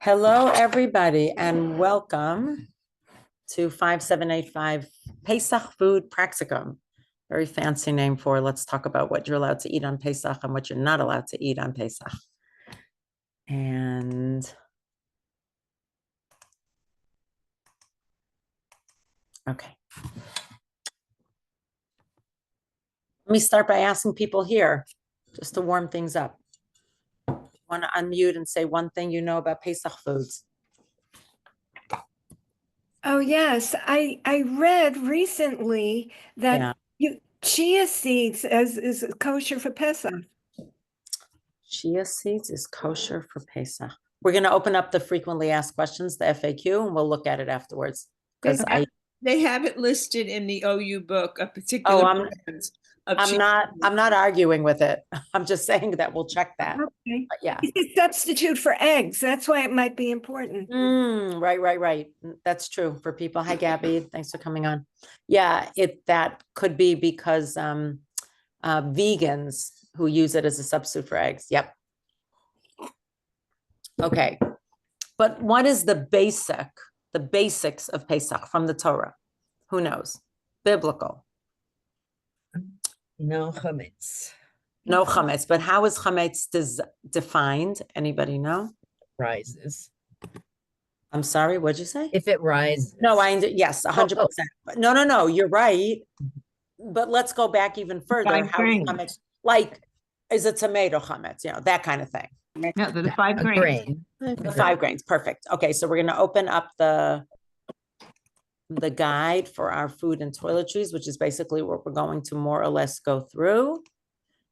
Hello, everybody, and welcome to 5785 Pesach Food Practicum. Very fancy name for let's talk about what you're allowed to eat on Pesach and what you're not allowed to eat on Pesach. And okay. Let me start by asking people here, just to warm things up. Want to unmute and say one thing you know about Pesach foods? Oh, yes. I read recently that chia seeds is kosher for Pesach. Chia seeds is kosher for Pesach. We're going to open up the frequently asked questions, the FAQ, and we'll look at it afterwards. Because they have it listed in the OU book, a particular I'm not arguing with it. I'm just saying that we'll check that. Okay. But yeah. It's a substitute for eggs. That's why it might be important. Right. That's true for people. Hi, Gabby. Thanks for coming on. Yeah, that could be because vegans who use it as a substitute for eggs. Yep. Okay. But what is the basics of Pesach from the Torah? Who knows? Biblical. No chametz. No chametz. But how is chametz defined? Anybody know? Rises. I'm sorry, what'd you say? If it rises. No, yes, 100%. No, you're right. But let's go back even further. How is chametz? Like, is it tomato chametz? That kind of thing. No, the 5 grains. The 5 grains, perfect. Okay, so we're going to open up the guide for our food and toiletries, which is basically what we're going to more or less go through.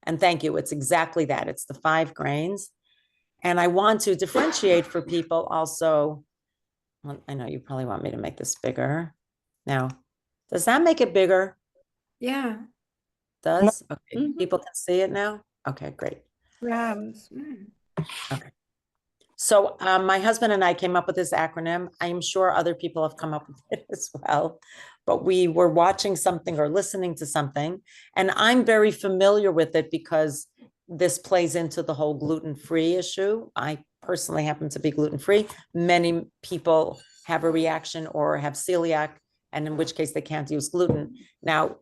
And thank you. It's exactly that. It's the 5 grains. And I want to differentiate for people also. Well, I know you probably want me to make this bigger. Now, does that make it bigger? Yeah. Does? Okay. People can see it now? Okay, great. Okay. So my husband and I came up with this acronym. I'm sure other people have come up with it as well, but we were watching something or listening to something, and I'm very familiar with it because this plays into the whole gluten-free issue. I personally happen to be gluten-free. Many people have a reaction or have celiac, and in which case they can't use gluten. Now,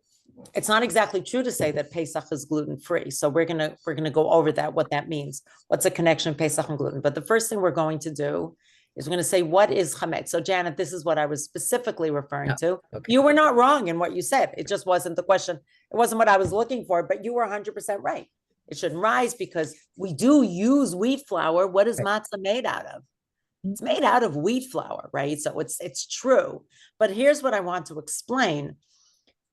it's not exactly true to say that Pesach is gluten-free. So we're gonna go over that, what that means. What's a connection Pesach and gluten? But the first thing we're going to do is we're going to say, what is chametz? So Janet, this is what I was specifically referring to. Okay. You were not wrong in what you said. It just wasn't the question. It wasn't what I was looking for, but you were 100% right. It shouldn't rise because we do use wheat flour. What is matzah made out of? It's made out of wheat flour, right? So it's true. But here's what I want to explain.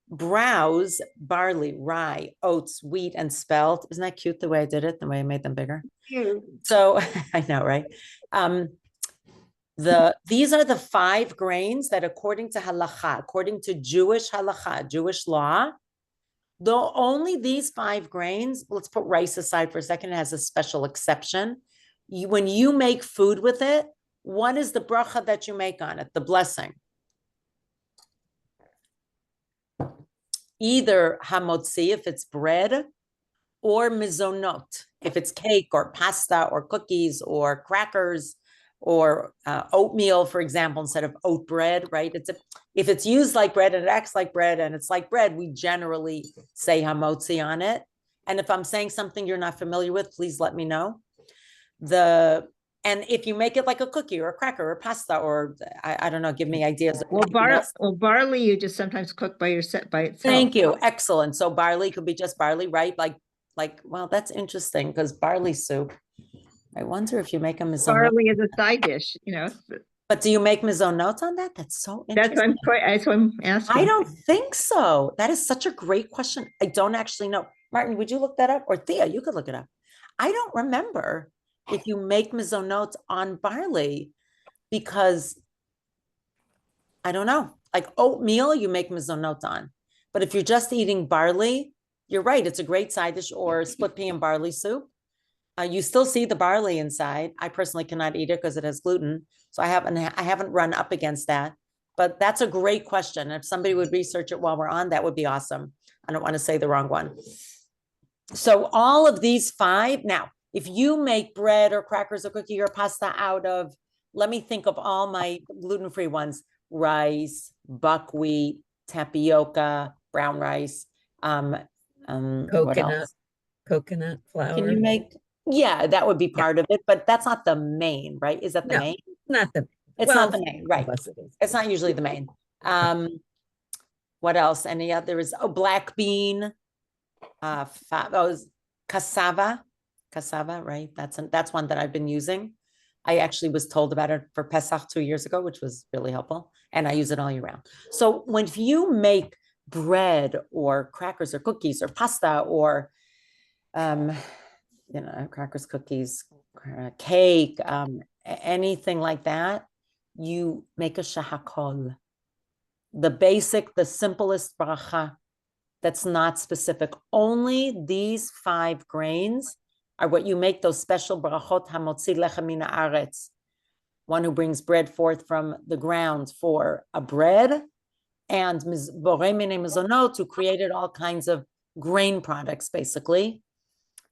Browse, barley, rye, oats, wheat, and spelt. Isn't that cute the way I did it, the way I made them bigger? Cute. So I know, right? These are the 5 grains that according to halacha, according to Jewish halacha, Jewish law, though only these 5 grains, let's put rice aside for a second, it has a special exception. When you make food with it, what is the bracha that you make on it? The blessing. Either hamotzi, if it's bread, or mizonot, if it's cake or pasta or cookies or crackers or oatmeal, for example, instead of oat bread, right? If it's used like bread and it acts like bread and it's like bread, we generally say hamotzi on it. And if I'm saying something you're not familiar with, please let me know. And if you make it like a cookie or a cracker or pasta or I don't know, give me ideas. Well, barley you just sometimes cook by itself. Thank you. Excellent. So barley could be just barley, right? Well, that's interesting because barley soup. I wonder if you make a mizonot. Barley is a side dish, But do you make mizonot on that? That's so interesting. That's what I'm asking. I don't think so. That is such a great question. I don't actually know. Martin, would you look that up? Or Thea, you could look it up. I don't remember if you make mizonot on barley because I don't know. Like oatmeal, you make mizonot on. But if you're just eating barley, you're right. It's a great side dish or split pea and barley soup. You still see the barley inside. I personally cannot eat it because it has gluten. So I haven't run up against that. But that's a great question. If somebody would research it while we're on, that would be awesome. I don't want to say the wrong one. So all of these 5, now, if you make bread or crackers or cookie or pasta out of let me think of all my gluten-free ones: rice, buckwheat, tapioca, brown rice. What Coconut, else? coconut flour. Can you make? Yeah, that would be Yeah. part of it, but that's not the main, right? Is that the No. main? Not the, It's well, not the main, right? plus it is. It's not usually the main. What else? Any other? There is black bean, cassava, right? That's one that I've been using. I actually was told about it for Pesach 2 years ago, which was really helpful, and I use it all year round. So when you make bread or crackers or cookies or pasta or crackers, cookies, cake, anything like that, you make a shahakol. The simplest bracha that's not specific. Only these 5 grains are what you make those special brachot hamotzi lechem min haaretz. One who brings bread forth from the ground for a bread, and borei minei mezonot, who created all kinds of grain products, basically.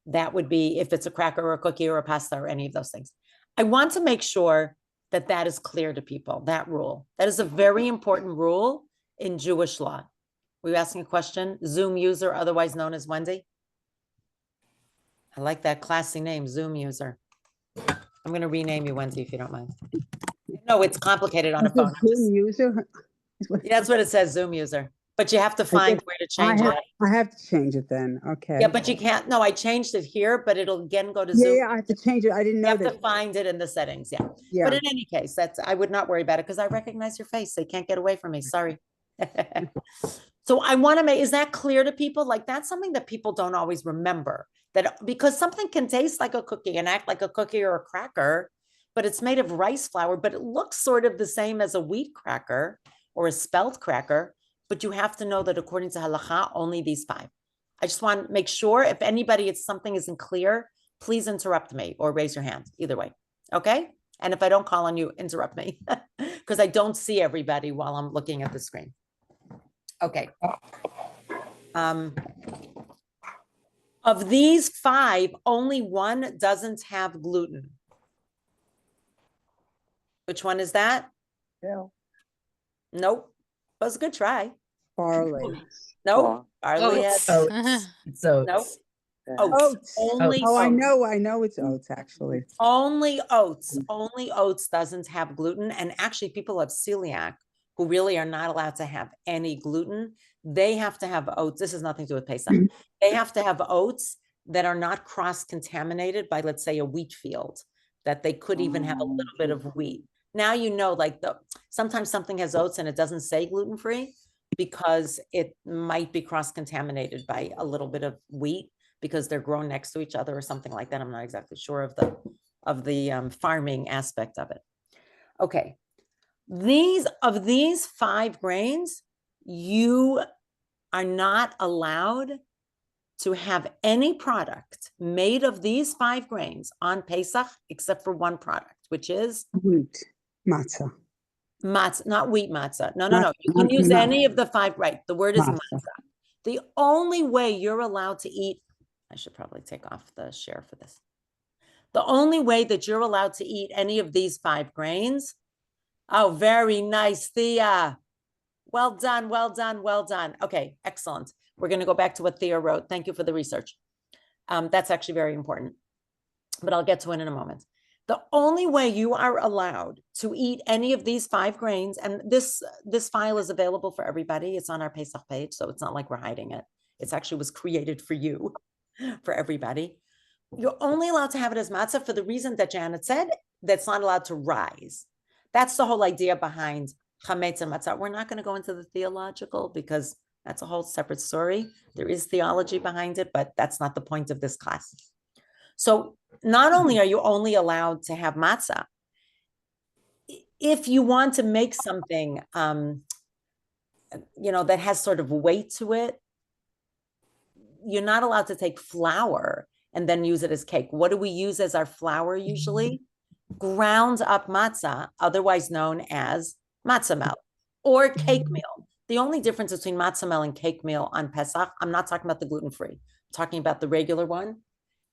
That would be if it's a cracker or a cookie or a pasta or any of those things. I want to make sure that that is clear to people, that rule. That is a very important rule in Jewish law. Were you asking a question? Zoom user, otherwise known as Wendy. I like that classy name, Zoom user. I'm going to rename you Wendy if you don't mind. No, it's complicated on a phone. Zoom user? Yeah, that's what it says, Zoom user. But you have to find where to change it. I have to change it then. Okay. Yeah, but you can't. No, I changed it here, but it'll again go to Yeah, Zoom. yeah, I have to change it. I didn't You know have to that. find it in the settings. Yeah. Yeah. But in any case, I would not worry about it because I recognize your face. They can't get away from me. Sorry. So I want to make, is that clear to people? Like that's something that people don't always remember, that because something can taste like a cookie and act like a cookie or a cracker, but it's made of rice flour, but it looks sort of the same as a wheat cracker or a spelt cracker. But you have to know that according to halacha, only these 5. I just want to make sure if anybody, if something isn't clear, please interrupt me or raise your hand, either way. Okay. And if I don't call on you, interrupt me because I don't see everybody while I'm looking at the screen. Okay. Of these 5, only one doesn't have gluten. Which one is that? Yeah. Nope. That was a good try. Barley. Nope. Barley Oats. has. It's oats. Nope. Oats. Oats. Only Oh, oats. I know it's oats actually. Only oats. Only oats doesn't have gluten. And actually, people have celiac who really are not allowed to have any gluten. They have to have oats. This has nothing to do with Pesach. They have to have oats that are not cross-contaminated by, let's say, a wheat field, that they could even have a little bit of wheat. Now you know, like sometimes something has oats and it doesn't say gluten-free because it might be cross-contaminated by a little bit of wheat because they're grown next to each other or something like that. I'm not exactly sure of the farming aspect of it. Okay. These 5 grains, you are not allowed to have any product made of these 5 grains on Pesach except for one product, which is Wheat. Matzah. matzah, not wheat matzah. No. You can Not use matzah. any of the 5, right? The word is Matzah. matzah. The only way you're allowed to eat, I should probably take off the share for this. The only way that you're allowed to eat any of these 5 grains. Oh, very nice, Thea. Well done, well done, well done. Okay, excellent. We're going to go back to what Thea wrote. Thank you for the research. That's actually very important, but I'll get to it in a moment. The only way you are allowed to eat any of these 5 grains, and this file is available for everybody. It's on our Pesach page, so it's not like we're hiding it. It actually was created for you, for everybody. You're only allowed to have it as matzah for the reason that Janet said, that's not allowed to rise. That's the whole idea behind chametz and matzah. We're not going to go into the theological because that's a whole separate story. There is theology behind it, but that's not the point of this class. So not only are you only allowed to have matzah, if you want to make something, that has sort of weight to it, you're not allowed to take flour and then use it as cake. What do we use as our flour usually? Ground up matzah, otherwise known as matzah meal or cake meal. The only difference between matzah meal and cake meal on Pesach, I'm not talking about the gluten-free, I'm talking about the regular one.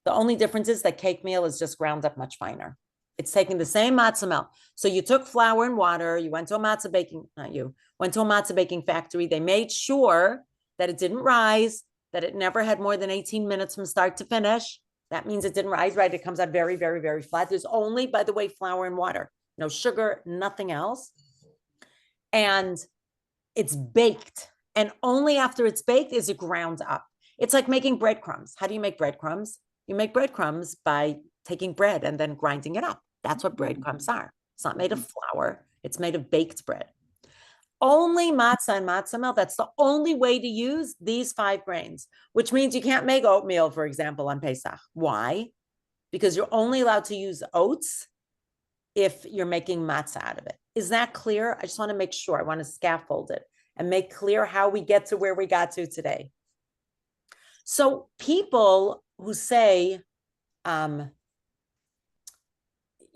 The only difference is that cake meal is just ground up much finer. It's taking the same matzah melt. So you took flour and water, you went to a matzah baking, went to a matzah baking factory. They made sure that it didn't rise, that it never had more than 18 minutes from start to finish. That means it didn't rise, right? It comes out very, very, very flat. There's only, by the way, flour and water, no sugar, nothing else. And it's baked. And only after it's baked is it ground up. It's like making breadcrumbs. How do you make breadcrumbs? You make breadcrumbs by taking bread and then grinding it up. That's what breadcrumbs are. It's not made of flour. It's made of baked bread. Only matzah and matzah melt. That's the only way to use these 5 grains, which means you can't make oatmeal, for example, on Pesach. Why? Because you're only allowed to use oats if you're making matzah out of it. Is that clear? I just want to make sure. I want to scaffold it and make clear how we get to where we got to today. So people who say,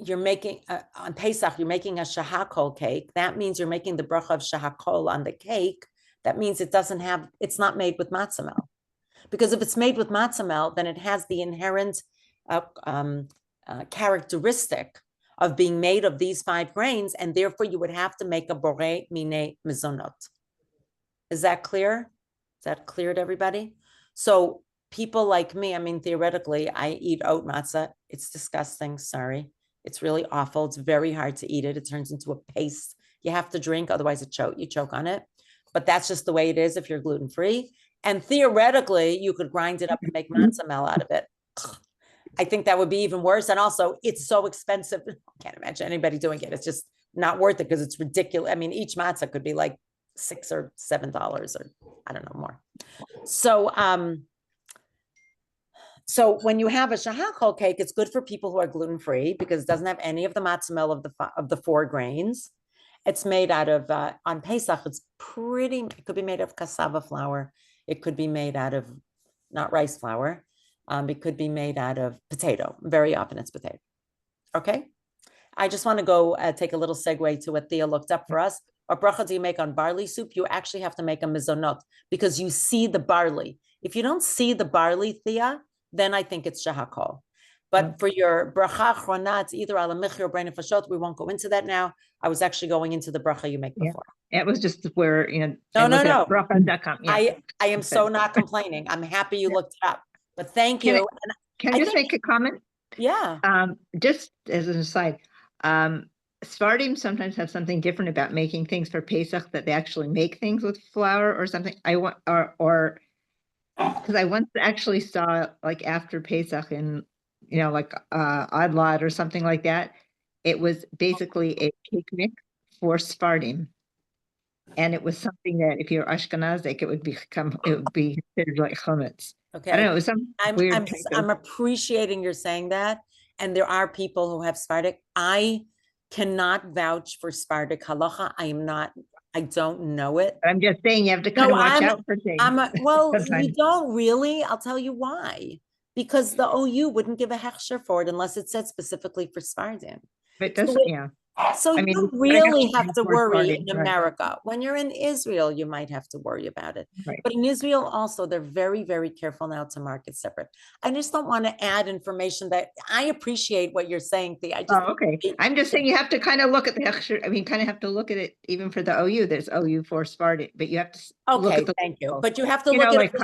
you're making on Pesach, you're making a shahakol cake. That means you're making the bracha of shahakol on the cake. That means it's not made with matzah melt. Because if it's made with matzah melt, then it has the inherent characteristic of being made of these 5 grains, and therefore you would have to make a borei mine mezonot. Is that clear? Is that clear to everybody? So people like me, I mean, theoretically, I eat oat matzah. It's disgusting, sorry. It's really awful. It's very hard to eat it. It turns into a paste. You have to drink, otherwise you choke on it. But that's just the way it is if you're gluten-free. And theoretically, you could grind it up and make matzah mel out of it. I think that would be even worse. And also, it's so expensive. I can't imagine anybody doing it. It's just not worth it because it's ridiculous. I mean, each matzah could be like $6 or $7 or I don't know more. So when you have a shahakol cake, it's good for people who are gluten-free because it doesn't have any of the matzah mel of the 4 grains. It's made out of, on Pesach, it could be made of cassava flour. It could be made out of, not rice flour. It could be made out of potato. Very often it's potato. Okay. I just want to go take a little segue to what Thea looked up for us. What bracha do you make on barley soup? You actually have to make a mizonot because you see the barley. If you don't see the barley, Thea, then I think it's shahakol. But for your bracha achrona, it's either ala michi or brain nefashot. We won't go into that now. I was actually going into the bracha you make before. It was just where, No. bracha.com. I am so not complaining. I'm happy you looked it up. But thank you. Can I just make a comment? Yeah. Just as an aside, Sephardim sometimes have something different about making things for Pesach, that they actually make things with flour or something. Because I once actually saw, like, after Pesach in, like Adlad or something like that, it was basically a cake mix for Sephardim. And it was something that if you're Ashkenazic, it would be considered like chametz. Okay. I don't know. It was some weird. I'm appreciating you're saying that. And there are people who have Sephardic. I cannot vouch for Sephardic halacha. I don't know it. I'm just saying you have to kind of watch out for things. You don't really. I'll tell you why. Because the OU wouldn't give a hechsher for it unless it said specifically for Sephardim. But yeah. So you really have to worry in America. Right. When you're in Israel, you might have to worry about it. Right. But in Israel also, they're very, very careful now to market separate. I just don't want to add information that I appreciate what you're saying, Thea. Okay. I'm just saying you have to kind of look at the hechsher. I mean, kind of have to look at it even for the OU. There's OU for Sephardim, but you have to look at the thank you. But you have to look at like it.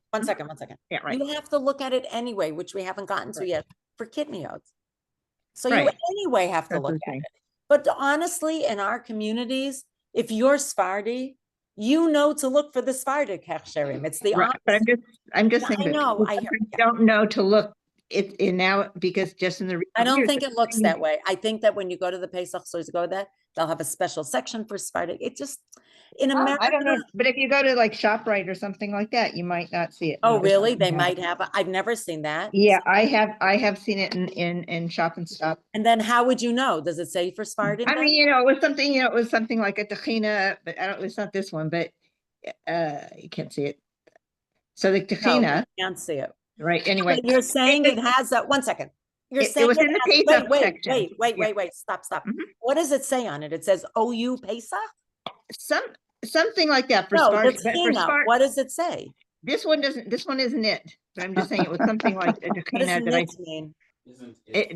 One second. Yeah, right. You have to look at it anyway, which we haven't gotten to yet for kidney oats. So you anyway have to look at it. But honestly, in our communities, if you're Sephardi, you know to look for the Sephardic hechsherim. It's the opposite. But I'm just saying. I know. I don't know to look it in now because just in the. I don't think it looks that way. I think that when you go to the Pesach stores, go there, they'll have a special section for Sephardic. It just in America. I don't know, but if you go to like ShopRite or something like that, you might not see it. Oh, really? They might have. I've never seen that. Yeah, I have seen it in Shop and Stop. And then how would you know? Does it say for Sephardim? I mean, it was something like a tahina, but it's not this one, but you can't see it. So the tahina. No, you can't see it. Right. Anyway, you're saying it has that. 1 second. You're saying it was in the Pesach section. Wait. Stop. Mm-hmm. What does it say on it? It says OU Pesach? Something like that for Spartan. What does it say? This one isn't it. But I'm just saying it was something like a tahina that I mean.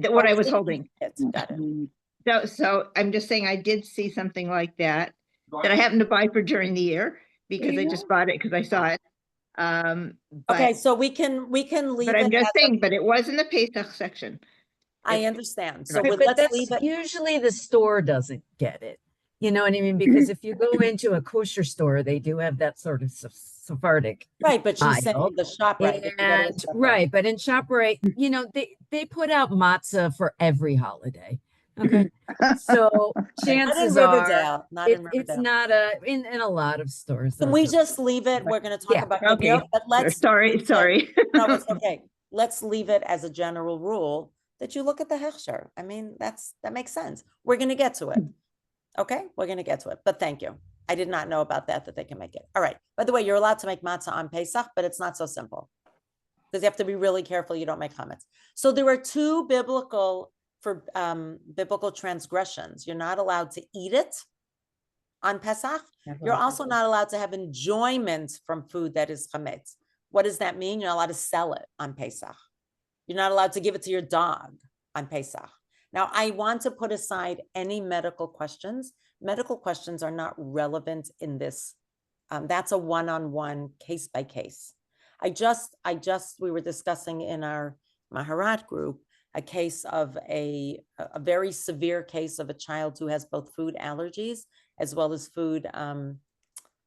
What I was holding. Got it. So I'm just saying I did see something like that I happened to buy for during the year because I just bought it because I saw it. Okay, But, so we can leave but I'm it just at the- saying, but it was in the Pesach section. I understand. So Right. But let's that's leave it. usually the store doesn't get it. You know what I mean? Because if you go into a kosher store, they do have that sort of Sephardic Right, but she's aisle. saying the shop right. And right, but in ShopRite, you know, they put out matzah for every holiday. Okay. So Not in chances are Riverdale, not in it's Riverdale. not in a lot of stores. Can those we are- just leave it? We're going to talk Yeah, about okay. video, but let's Sorry. no, it's okay. Let's leave it as a general rule that you look at the hechsher. I mean, that makes sense. We're going to get to it. Okay, we're going to get to it. But thank you. I did not know about that they can make it. All right. By the way, you're allowed to make matzah on Pesach, but it's not so simple because you have to be really careful you don't make chametz. So there are two biblical transgressions. You're not allowed to eat it on Pesach. You're also not allowed to have enjoyment from food that is chametz. What does that mean? You're not allowed to sell it on Pesach. You're not allowed to give it to your dog on Pesach. Now, I want to put aside any medical questions. Medical questions are not relevant in this. That's a one-on-one, case by case. We were discussing in our Maharat group a case of a very severe case of a child who has both food allergies as well as food,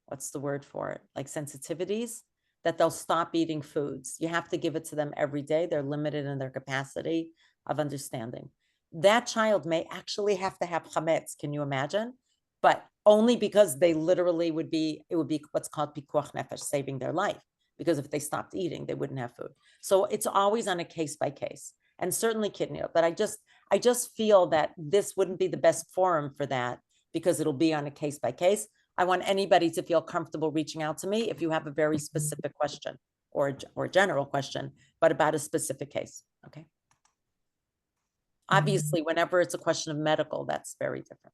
what's the word for it? Like sensitivities, that they'll stop eating foods. You have to give it to them every day. They're limited in their capacity of understanding. That child may actually have to have chametz. Can you imagine? But only because they literally it would be what's called pikuach nefesh, saving their life. Because if they stopped eating, they wouldn't have food. So it's always on a case by case, and certainly kidney. But I just feel that this wouldn't be the best forum for that because it'll be on a case by case. I want anybody to feel comfortable reaching out to me if you have a very specific question or general question, but about a specific case. Okay. Obviously, whenever it's a question of medical, that's very different.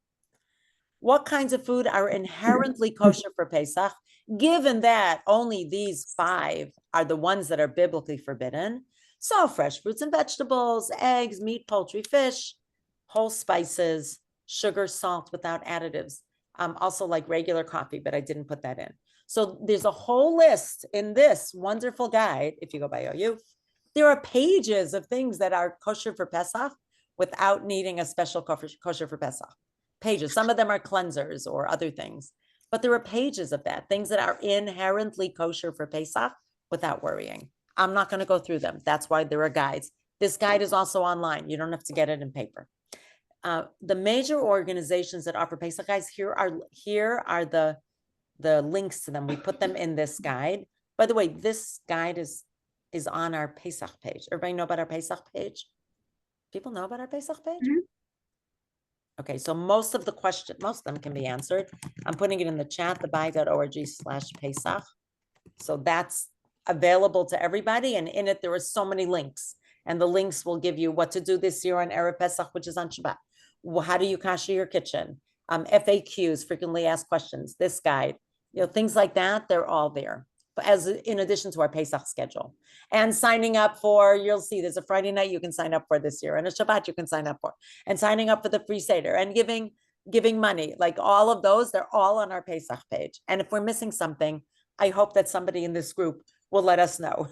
What kinds of food are inherently kosher for Pesach, given that only these 5 are the ones that are biblically forbidden? So fresh fruits and vegetables, eggs, meat, poultry, fish, whole spices, sugar, salt without additives. Also like regular coffee, but I didn't put that in. So there's a whole list in this wonderful guide. If you go by OU, there are pages of things that are kosher for Pesach without needing a special kosher for Pesach. Pages. Some of them are cleansers or other things, but there are pages of that, things that are inherently kosher for Pesach without worrying. I'm not going to go through them. That's why there are guides. This guide is also online. You don't have to get it in paper. The major organizations that offer Pesach guides, here are the links to them. We put them in this guide. By the way, this guide is on our Pesach page. Everybody know about our Pesach page? People know about our Pesach page? Mm-hmm. Okay, so most of them can be answered. I'm putting it in the chat, thebai.org/Pesach. So that's available to everybody. And in it, there are so many links. And the links will give you what to do this year on Erev Pesach, which is on Shabbat. How do you kasher your kitchen? FAQs, frequently asked questions, this guide, things like that, they're all there. In addition to our Pesach schedule. And signing up for, you'll see there's a Friday night you can sign up for this year, and a Shabbat you can sign up for, and signing up for the free Seder, and giving money, like all of those, they're all on our Pesach page. And if we're missing something, I hope that somebody in this group will let us know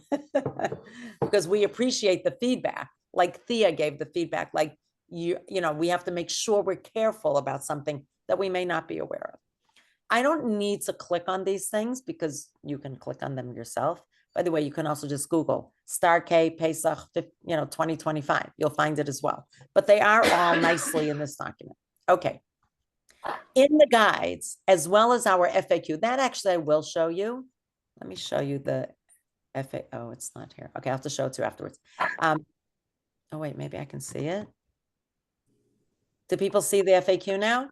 because we appreciate the feedback. Like Thea gave the feedback, like we have to make sure we're careful about something that we may not be aware of. I don't need to click on these things because you can click on them yourself. By the way, you can also just Google Star K Pesach, 2025. You'll find it as well. But they are all nicely in this document. Okay. In the guides, as well as our FAQ, that actually I will show you. Let me show you the FAQ. Oh, it's not here. Okay, I'll have to show it to you afterwards. Oh, wait, maybe I can see it. Do people see the FAQ now?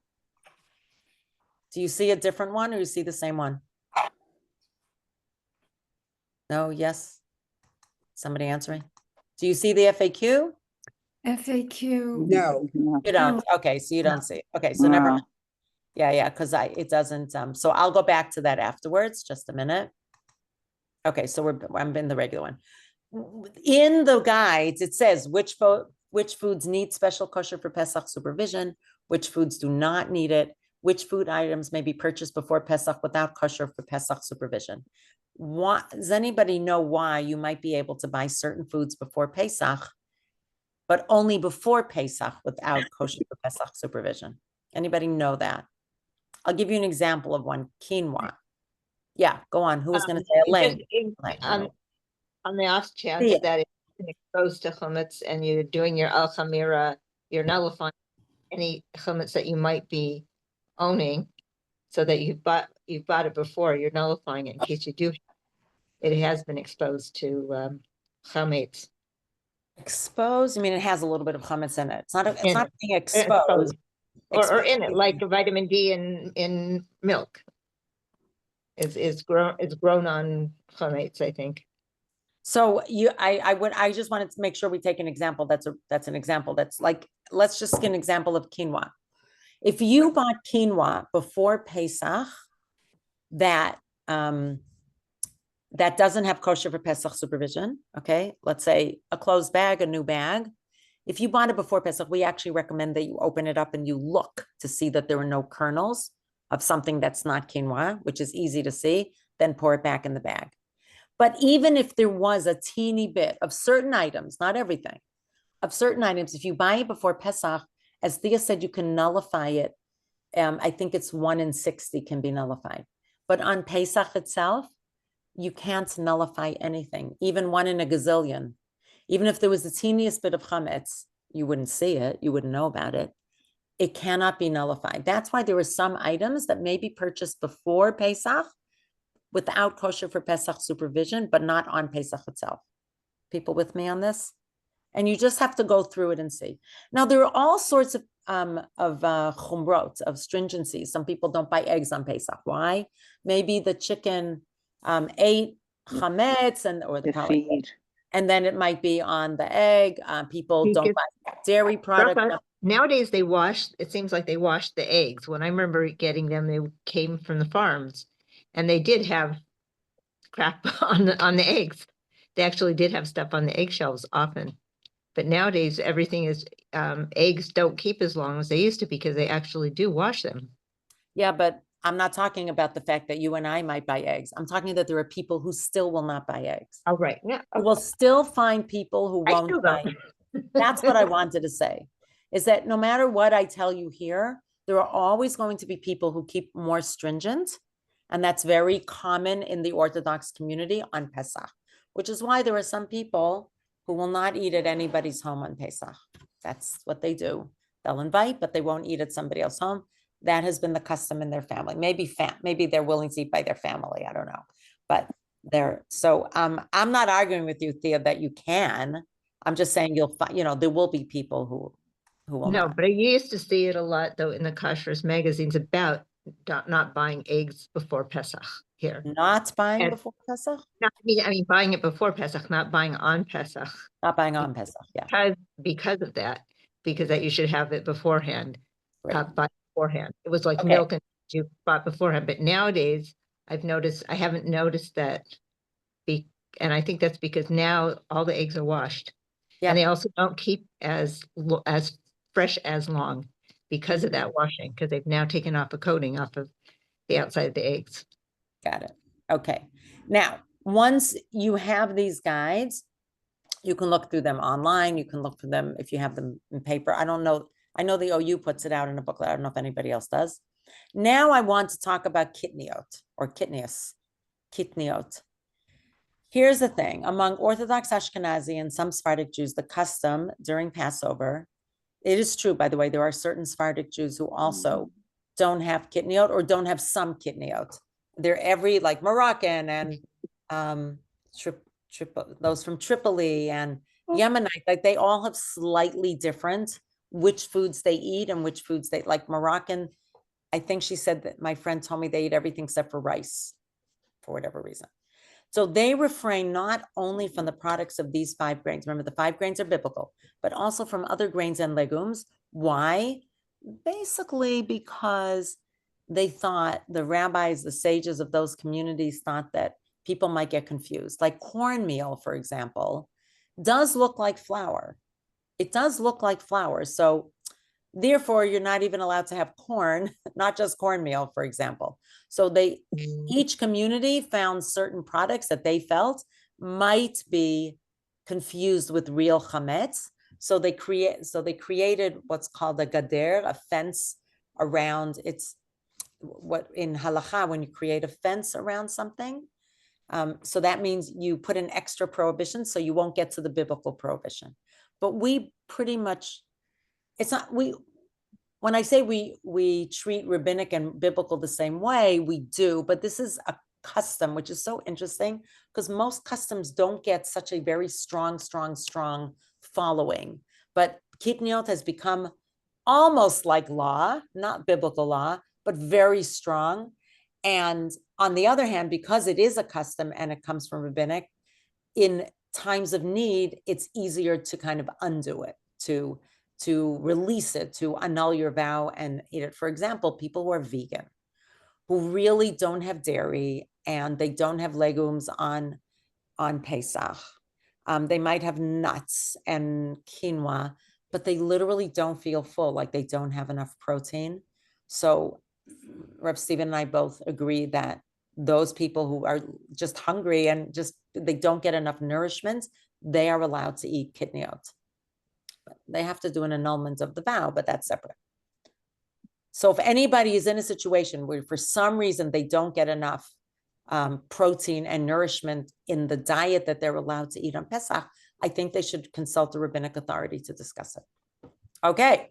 Do you see a different one or you see the same one? No, yes. Somebody answering. Do you see the FAQ? FAQ. No. You don't. Okay, so you don't see it. Okay, so never mind. Yeah, because it doesn't. So I'll go back to that afterwards. Just a minute. Okay, so I'm in the regular one. in the guides, it says which foods need special kosher for Pesach supervision, which foods do not need it, which food items may be purchased before Pesach without kosher for Pesach supervision. Why, does anybody know why you might be able to buy certain foods before Pesach, but only before Pesach without kosher for Pesach supervision? Anybody know that? I'll give you an example of one, quinoa. Yeah, go on. Who was going to say Elaine? On the off chance that it's exposed to chametz and you're doing your al chamira, you're nullifying any chametz that you might be owning, so that you've bought it before. You're nullifying it in case you do. It has been exposed to chametz. Exposed? I mean, it has a little bit of chametz in it. It's not being exposed. Or in it, like vitamin D in milk is grown on chametz, I think. So I just wanted to make sure we take an example. That's an example. That's like, let's just get an example of quinoa. If you bought quinoa before Pesach, that doesn't have kosher for Pesach supervision. Okay, let's say a closed bag, a new bag. If you bought it before Pesach, we actually recommend that you open it up and you look to see that there are no kernels of something that's not quinoa, which is easy to see, then pour it back in the bag. But even if there was a teeny bit of certain items, not everything, of certain items, if you buy it before Pesach, as Thea said, you can nullify it. I think it's 1 in 60 can be nullified. But on Pesach itself, you can't nullify anything, even 1 in a gazillion. Even if there was the teeniest bit of chametz, you wouldn't see it, you wouldn't know about it. It cannot be nullified. That's why there are some items that may be purchased before Pesach without kosher for Pesach supervision, but not on Pesach itself. People with me on this? And you just have to go through it and see. Now, there are all sorts of chumrot, of stringencies. Some people don't buy eggs on Pesach. Why? Maybe the chicken ate chametz or the feed. And then it might be on the egg. People don't buy dairy products. Nowadays, it seems like they wash the eggs. When I remember getting them, they came from the farms. And they did have crap on the eggs. They actually did have stuff on the eggshells often. But nowadays, everything is, eggs don't keep as long as they used to because they actually do wash them. Yeah, but I'm not talking about the fact that you and I might buy eggs. I'm talking that there are people who still will not buy eggs. Oh, right. Yeah. You will still find people who won't buy. That's what I wanted to say, is that no matter what I tell you here, there are always going to be people who keep more stringent. And that's very common in the Orthodox community on Pesach, which is why there are some people who will not eat at anybody's home on Pesach. That's what they do. They'll invite, but they won't eat at somebody else's home. That has been the custom in their family. Maybe they're willing to eat by their family. I don't know, but I'm not arguing with you, Thea, that you can. I'm just saying you'll find, there will be people who will No, not. but I used to see it a lot though in the kashrus magazines about not buying eggs before Pesach here. Not buying before Pesach? I mean, buying it before Pesach, not buying on Pesach. Not buying on Pesach, yeah. Because of that, because that you should have it beforehand, buy beforehand. It was like milk and you bought beforehand, but nowadays I haven't noticed that. And I think that's because now all the eggs are washed. Yeah. And they also don't keep as fresh as long because of that washing, because they've now taken off a coating off of the outside of the eggs. Got it. Okay. Now, once you have these guides, you can look through them online. You can look through them if you have them in paper. I don't know. I know the OU puts it out in a booklet. I don't know if anybody else does. Now I want to talk about kitniot or kitnius. Kitniot. Here's the thing. Among Orthodox Ashkenazi and some Sephardic Jews, the custom during Passover, it is true, by the way, there are certain Sephardic Jews who also don't have kitniot or don't have some kitniot. They're like Moroccan and those from Tripoli and Yemenite, like they all have slightly different which foods they eat and which foods they like. Moroccan, I think she said that my friend told me they eat everything except for rice for whatever reason. So they refrain not only from the products of these 5 grains. Remember, the 5 grains are biblical, but also from other grains and legumes. Why? Basically because they thought, the rabbis, the sages of those communities thought that people might get confused. Like cornmeal, for example, does look like flour. It does look like flour. So therefore, you're not even allowed to have corn, not just cornmeal, for example. So each community found certain products that they felt might be confused with real chametz. So they created what's called a gader, a fence around. It's what in halacha, when you create a fence around something. So that means you put an extra prohibition so you won't get to the biblical prohibition. But we pretty much, it's not, when I say we treat rabbinic and biblical the same way, we do, but this is a custom, which is so interesting because most customs don't get such a very strong following. But kitniot has become almost like law, not biblical law, but very strong. And on the other hand, because it is a custom and it comes from rabbinic, in times of need, it's easier to kind of undo it, to release it, to annul your vow and eat it. For example, people who are vegan, who really don't have dairy and they don't have legumes on Pesach. They might have nuts and quinoa, but they literally don't feel full, like they don't have enough protein. So Reb Stephen and I both agree that those people who are just hungry and just they don't get enough nourishment, they are allowed to eat kitniot. But they have to do an annulment of the vow, but that's separate. So if anybody is in a situation where for some reason they don't get enough protein and nourishment in the diet that they're allowed to eat on Pesach, I think they should consult the rabbinic authority to discuss it. Okay.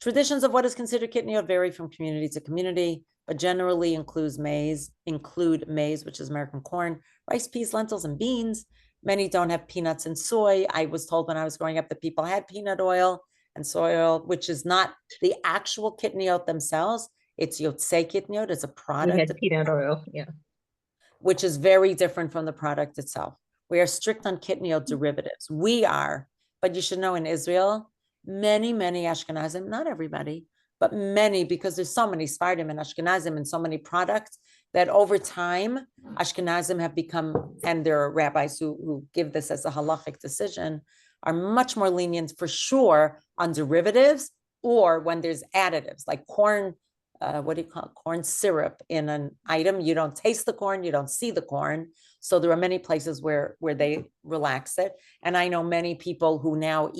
Traditions of what is considered kitniot vary from community to community, but generally include maize, which is American corn, rice, peas, lentils, and beans. Many don't have peanuts and soy. I was told when I was growing up that people had peanut oil and soy oil, which is not the actual kitniot themselves. It's yotzei kitniot. It's a product. We had peanut oil, yeah. Which is very different from the product itself. We are strict on kitniot derivatives. We are, but you should know in Israel, many Ashkenazim, not everybody, but many, because there's so many Sephardim and Ashkenazim and so many products that over time, Ashkenazim have become, and there are rabbis who give this as a halachic decision, are much more lenient for sure on derivatives or when there's additives like corn, corn syrup in an item. You don't taste the corn, you don't see the corn. So there are many places where they relax it. And I know many people who now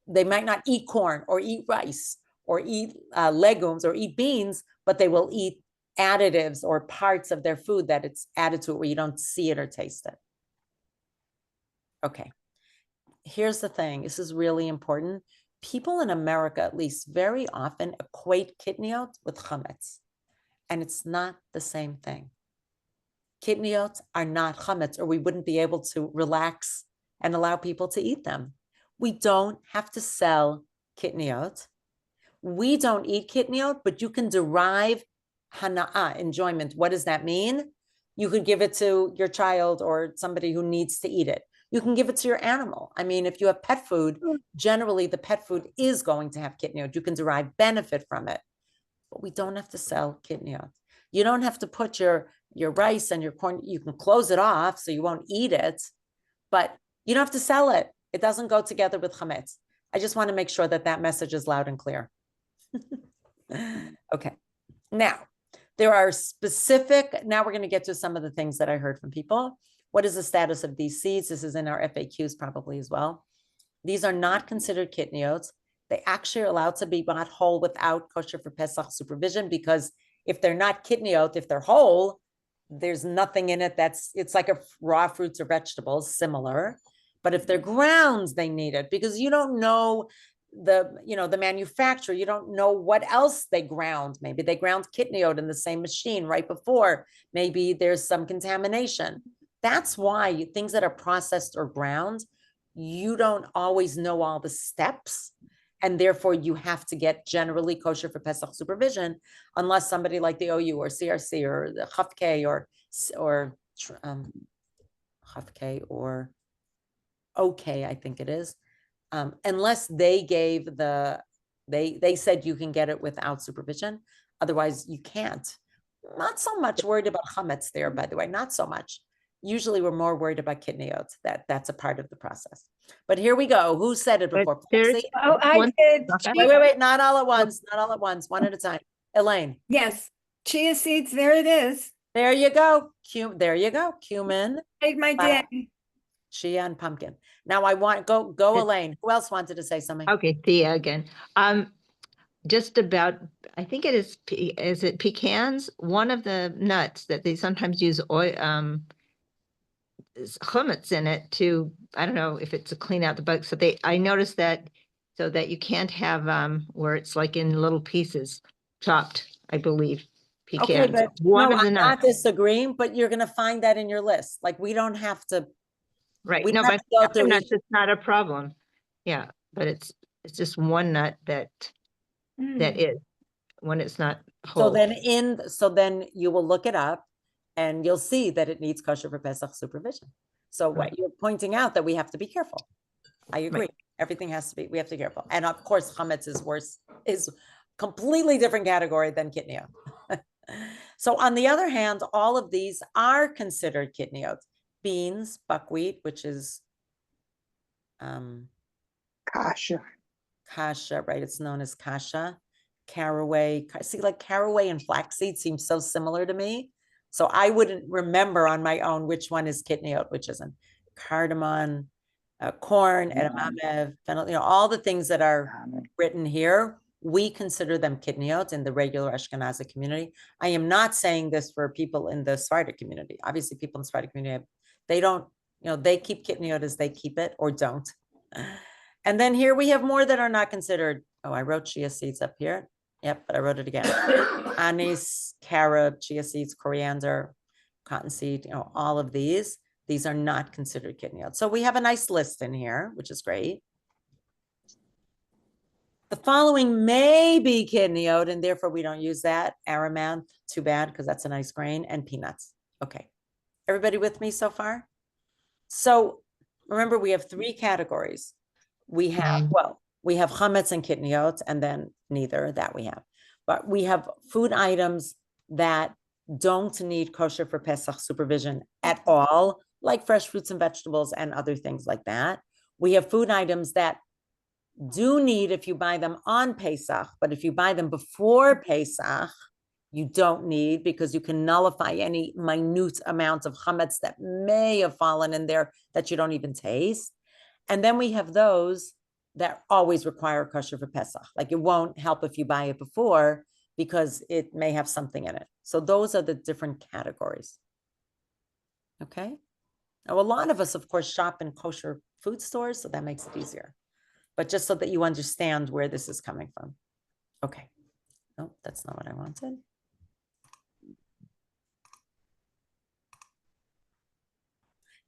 they might not eat corn or eat rice or eat legumes or eat beans, but they will eat additives or parts of their food that it's added to it where you don't see it or taste it. Okay, here's the thing. This is really important. People in America, at least, very often equate kitniot with chametz, and it's not the same thing. Kitniot are not chametz, or we wouldn't be able to relax and allow people to eat them. We don't have to sell kitniot. We don't eat kitniot, but you can derive hana'ah, enjoyment. What does that mean? You could give it to your child or somebody who needs to eat it. You can give it to your animal. I mean, if you have pet food, generally the pet food is going to have kitniot. You can derive benefit from it, but we don't have to sell kitniot. You don't have to put your rice and your corn, you can close it off so you won't eat it, but you don't have to sell it. It doesn't go together with chametz. I just want to make sure that message is loud and clear. Okay. Now, there are now we're going to get to some of the things that I heard from people. What is the status of these seeds? This is in our FAQs probably as well. These are not considered kitniots. They actually are allowed to be bought whole without kosher for Pesach supervision, because if they're not kitniot, if they're whole, there's nothing in it it's like a raw fruits or vegetables, similar. But if they're grounds, they need it because you don't know the manufacturer, you don't know what else they ground. Maybe they ground kitniot in the same machine right before. Maybe there's some contamination. That's why things that are processed or ground, you don't always know all the steps. And therefore you have to get generally kosher for Pesach supervision, unless somebody like the OU or CRC or the Chafke or Chafke or OK, I think it is. Unless they gave they said you can get it without supervision. Otherwise you can't. Not so much worried about chametz there, by the way, not so much. Usually we're more worried about kitniyot. That's a part of the process. But here we go. Who said it But before? there's Foxy? Oh, I one- did. Okay. Wait, not all at once, not all at once, one at a time. Elaine, Yes, chia seeds, there it is. there you go. There you go. Cumin, Made my Wow. day. chia, and pumpkin. Now I want, go Good. Elaine. Who else wanted to say something? Okay, Thea again. Just about, I think it is, is it pecans? One of the nuts that they sometimes use oil, is hummus in it to, I don't know if it's to clean out the bugs. So I noticed that so that you can't have, where it's like in little pieces chopped, I believe. Okay, Pecans. but One no, of the I'm not nuts, disagreeing, but you're gonna find that in your list. Like, we don't have to, right? we No, don't have but to go other through nuts, each. it's not a problem. Yeah, but it's just one nut that Mm. is, when it's not So whole. then you will look it up and you'll see that it needs kosher for Pesach supervision. So what Right. you're pointing out that we have to be careful. I agree. Right. Everything has to be, we have to be careful. And of course, chametz is completely different category than kitniyot. So on the other hand, all of these are considered kitniyot. Beans, buckwheat, which is Kasha. kasha, right? It's known as kasha. Caraway. See, like caraway and flaxseed seem so similar to me. So I wouldn't remember on my own which one is kitniyot, which isn't. Cardamom, corn, edamame, fennel, all the things that are written here, we consider them kitniyot in the regular Ashkenazi community. I am not saying this for people in the Sephardic community. Obviously, people in the Sephardic community, they don't, they keep kitniyot as they keep it or don't. And then here we have more that are not considered. Oh, I wrote chia seeds up here. Yep, but I wrote it again. Anise, carob, chia seeds, coriander, cottonseed, all of these are not considered kitniyot. So we have a nice list in here, which is great. The following may be kitniyot, and therefore we don't use that. Amaranth, too bad, because that's a nice grain, and peanuts. Okay. Everybody with me so far? So remember, we have three categories. We have, we have chametz and kitniyot, and then neither, that we have. But we have food items that don't need kosher for Pesach supervision at all, like fresh fruits and vegetables and other things like that. We have food items that do need if you buy them on Pesach, but if you buy them before Pesach, you don't need, because you can nullify any minute amounts of chametz that may have fallen in there that you don't even taste. And then we have those that always require kosher for Pesach. Like, it won't help if you buy it before because it may have something in it. So those are the different categories. Okay. Now, a lot of us, of course, shop in kosher food stores, so that makes it easier. But just so that you understand where this is coming from. Okay. No, that's not what I wanted.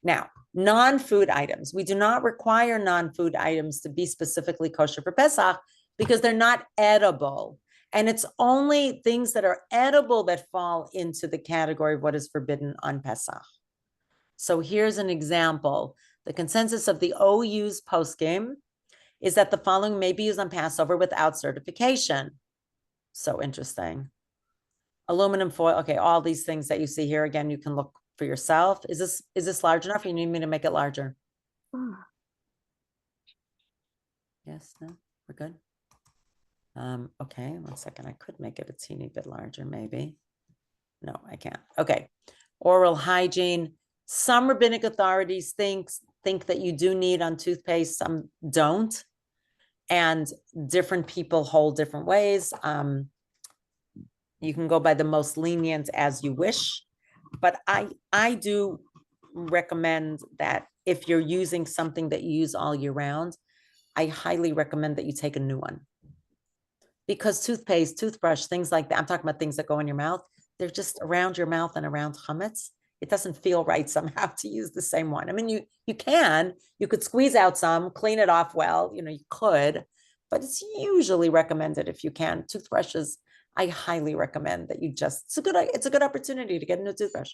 Now, non-food items. We do not require non-food items to be specifically kosher for Pesach because they're not edible. And it's only things that are edible that fall into the category of what is forbidden on Pesach. So here's an example. The consensus of the OU's postgame is that the following may be used on Passover without certification. So interesting. Aluminum foil. Okay, all these things that you see here, again, you can look for yourself. Is this large enough, or you need me to make it larger? Yes, no, we're good. Okay, 1 second. I could make it a teeny bit larger, maybe. No, I can't. Okay. Oral hygiene. Some rabbinic authorities think that you do need on toothpaste, some don't. And different people hold different ways. You can go by the most lenient as you wish. But I do recommend that if you're using something that you use all year round, I highly recommend that you take a new one. Because toothpaste, toothbrush, things like that, I'm talking about things that go in your mouth, they're just around your mouth and around chametz. It doesn't feel right somehow to use the same one. I mean, you could squeeze out some, clean it off well, you could, but it's usually recommended if you can. Toothbrushes, I highly recommend that you it's a good opportunity to get a new toothbrush.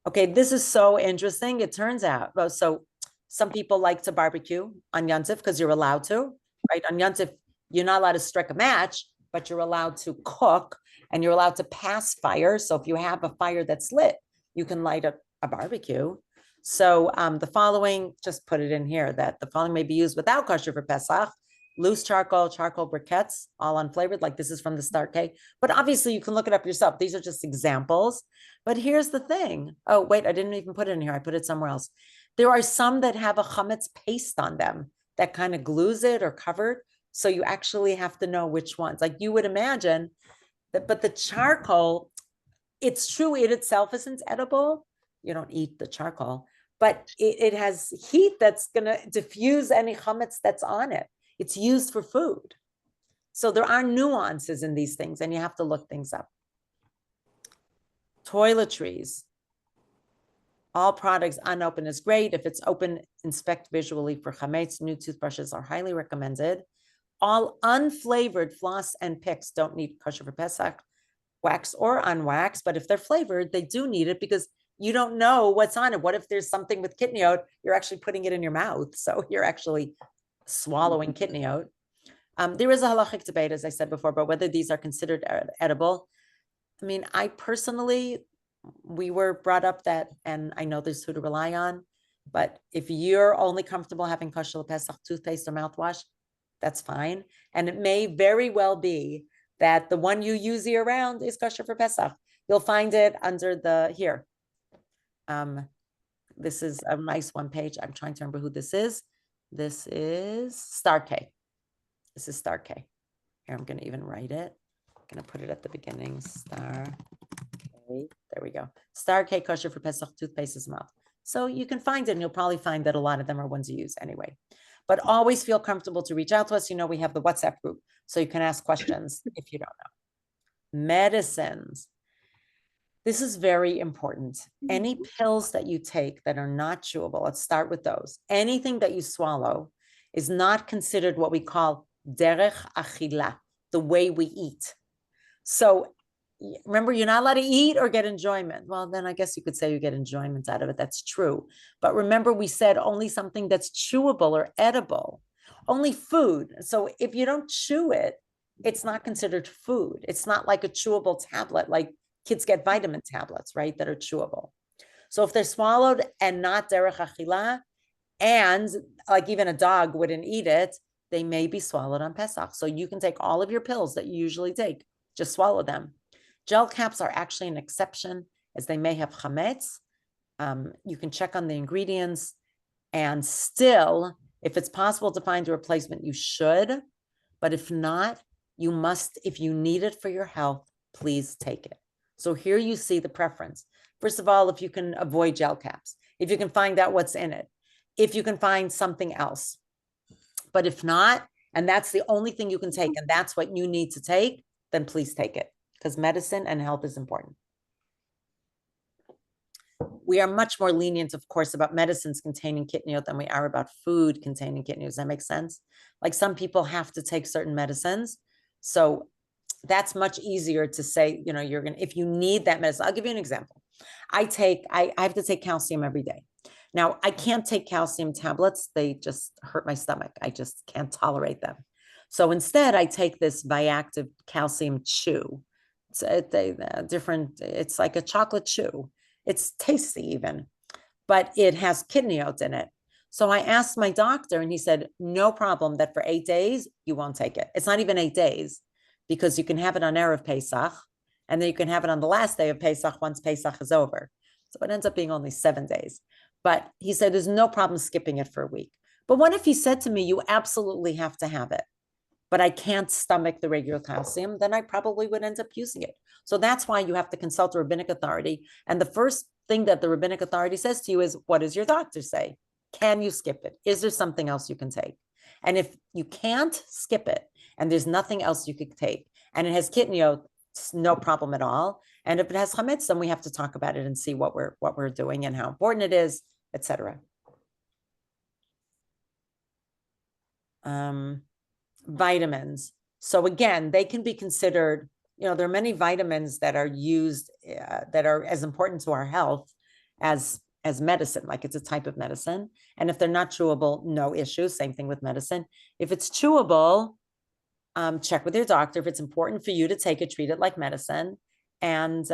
Okay, this is so interesting. It turns out, so some people like to barbecue on Yom Tov because you're allowed to, right? On Yom Tov, you're not allowed to strike a match, but you're allowed to cook and you're allowed to pass fire. So if you have a fire that's lit, you can light a barbecue. So the following, just put it in here, that the following may be used without kosher for Pesach: loose charcoal briquettes, all unflavored, like this is from the Star Cake. But obviously you can look it up yourself. These are just examples. But here's the thing. Oh, wait, I didn't even put it in here. I put it somewhere else. There are some that have a chametz paste on them that kind of glues it or covered. So you actually have to know which ones. Like you would imagine that, but the charcoal, it's true it itself isn't edible. You don't eat the charcoal, but it has heat that's going to diffuse any chametz that's on it. It's used for food. So there are nuances in these things, and you have to look things up. Toiletries. All products unopened is great. If it's open, inspect visually for chametz. New toothbrushes are highly recommended. All unflavored floss and picks don't need kosher for Pesach, wax or unwaxed, but if they're flavored, they do need it because you don't know what's on it. What if there's something with kitniot? You're actually putting it in your mouth, so you're actually swallowing kitniot. There is a halachic debate, as I said before, about whether these are considered edible. I mean, I personally, we were brought up that, and I know there's who to rely on, but if you're only comfortable having kosher Pesach toothpaste or mouthwash, that's fine. And it may very well be that the one you use year round is kosher for Pesach. You'll find it under the, here. This is a nice one page. I'm trying to remember who this is. This is Star K. This is Star K. Here, I'm going to even write it. I'm going to put it at the beginning. Star K. There we go. Star K kosher for Pesach toothpaste is mouth. So you can find it, and you'll probably find that a lot of them are ones you use anyway. But always feel comfortable to reach out to us. You know, we have the WhatsApp group, so you can ask questions if you don't know. Medicines. This is very important. Any pills that you take that are not chewable, let's start with those. Anything that you swallow is not considered what we call derech achila, the way we eat. So remember, you're not allowed to eat or get enjoyment. Well, then I guess you could say you get enjoyment out of it. That's true. But remember, we said only something that's chewable or edible, only food. So if you don't chew it, it's not considered food. It's not like a chewable tablet, like kids get vitamin tablets, right, that are chewable. So if they're swallowed and not derech achila, and like even a dog wouldn't eat it, they may be swallowed on Pesach. So you can take all of your pills that you usually take, just swallow them. Gel caps are actually an exception, as they may have chametz. You can check on the ingredients, and still, if it's possible to find a replacement, you should. But if not, you must, if you need it for your health, please take it. So here you see the preference. First of all, if you can avoid gel caps, if you can find out what's in it, if you can find something else. But if not, and that's the only thing you can take, and that's what you need to take, then please take it, because medicine and health is important. We are much more lenient, of course, about medicines containing kitniot than we are about food containing kitniot. Does that make sense? Like some people have to take certain medicines. So that's much easier to say, you know, you're going to, if you need that medicine, I'll give you an example. I have to take calcium every day. Now, I can't take calcium tablets. They just hurt my stomach. I just can't tolerate them. So instead, I take this Viactive calcium chew. It's it's like a chocolate chew. It's tasty even, but it has kitniot in it. So I asked my doctor, and he said, no problem, that for 8 days, you won't take it. It's not even 8 days, because you can have it on Erev Pesach, and then you can have it on the last day of Pesach once Pesach is over. So it ends up being only 7 days. But he said, there's no problem skipping it for a week. But what if he said to me, you absolutely have to have it, but I can't stomach the regular calcium? Then I probably would end up using it. So that's why you have to consult a rabbinic authority. And the first thing that the rabbinic authority says to you is, what does your doctor say? Can you skip it? Is there something else you can take? And if you can't skip it, and there's nothing else you could take, and it has kitniot, it's no problem at all. And if it has chametz, then we have to talk about it and see what we're doing and how important it is, etc. Vitamins. So again, they can be considered, you know, there are many vitamins that are used that are as important to our health as medicine, like it's a type of medicine. And if they're not chewable, no issue. Same thing with medicine. If it's chewable, check with your doctor. If it's important for you to take it, treat it like medicine. And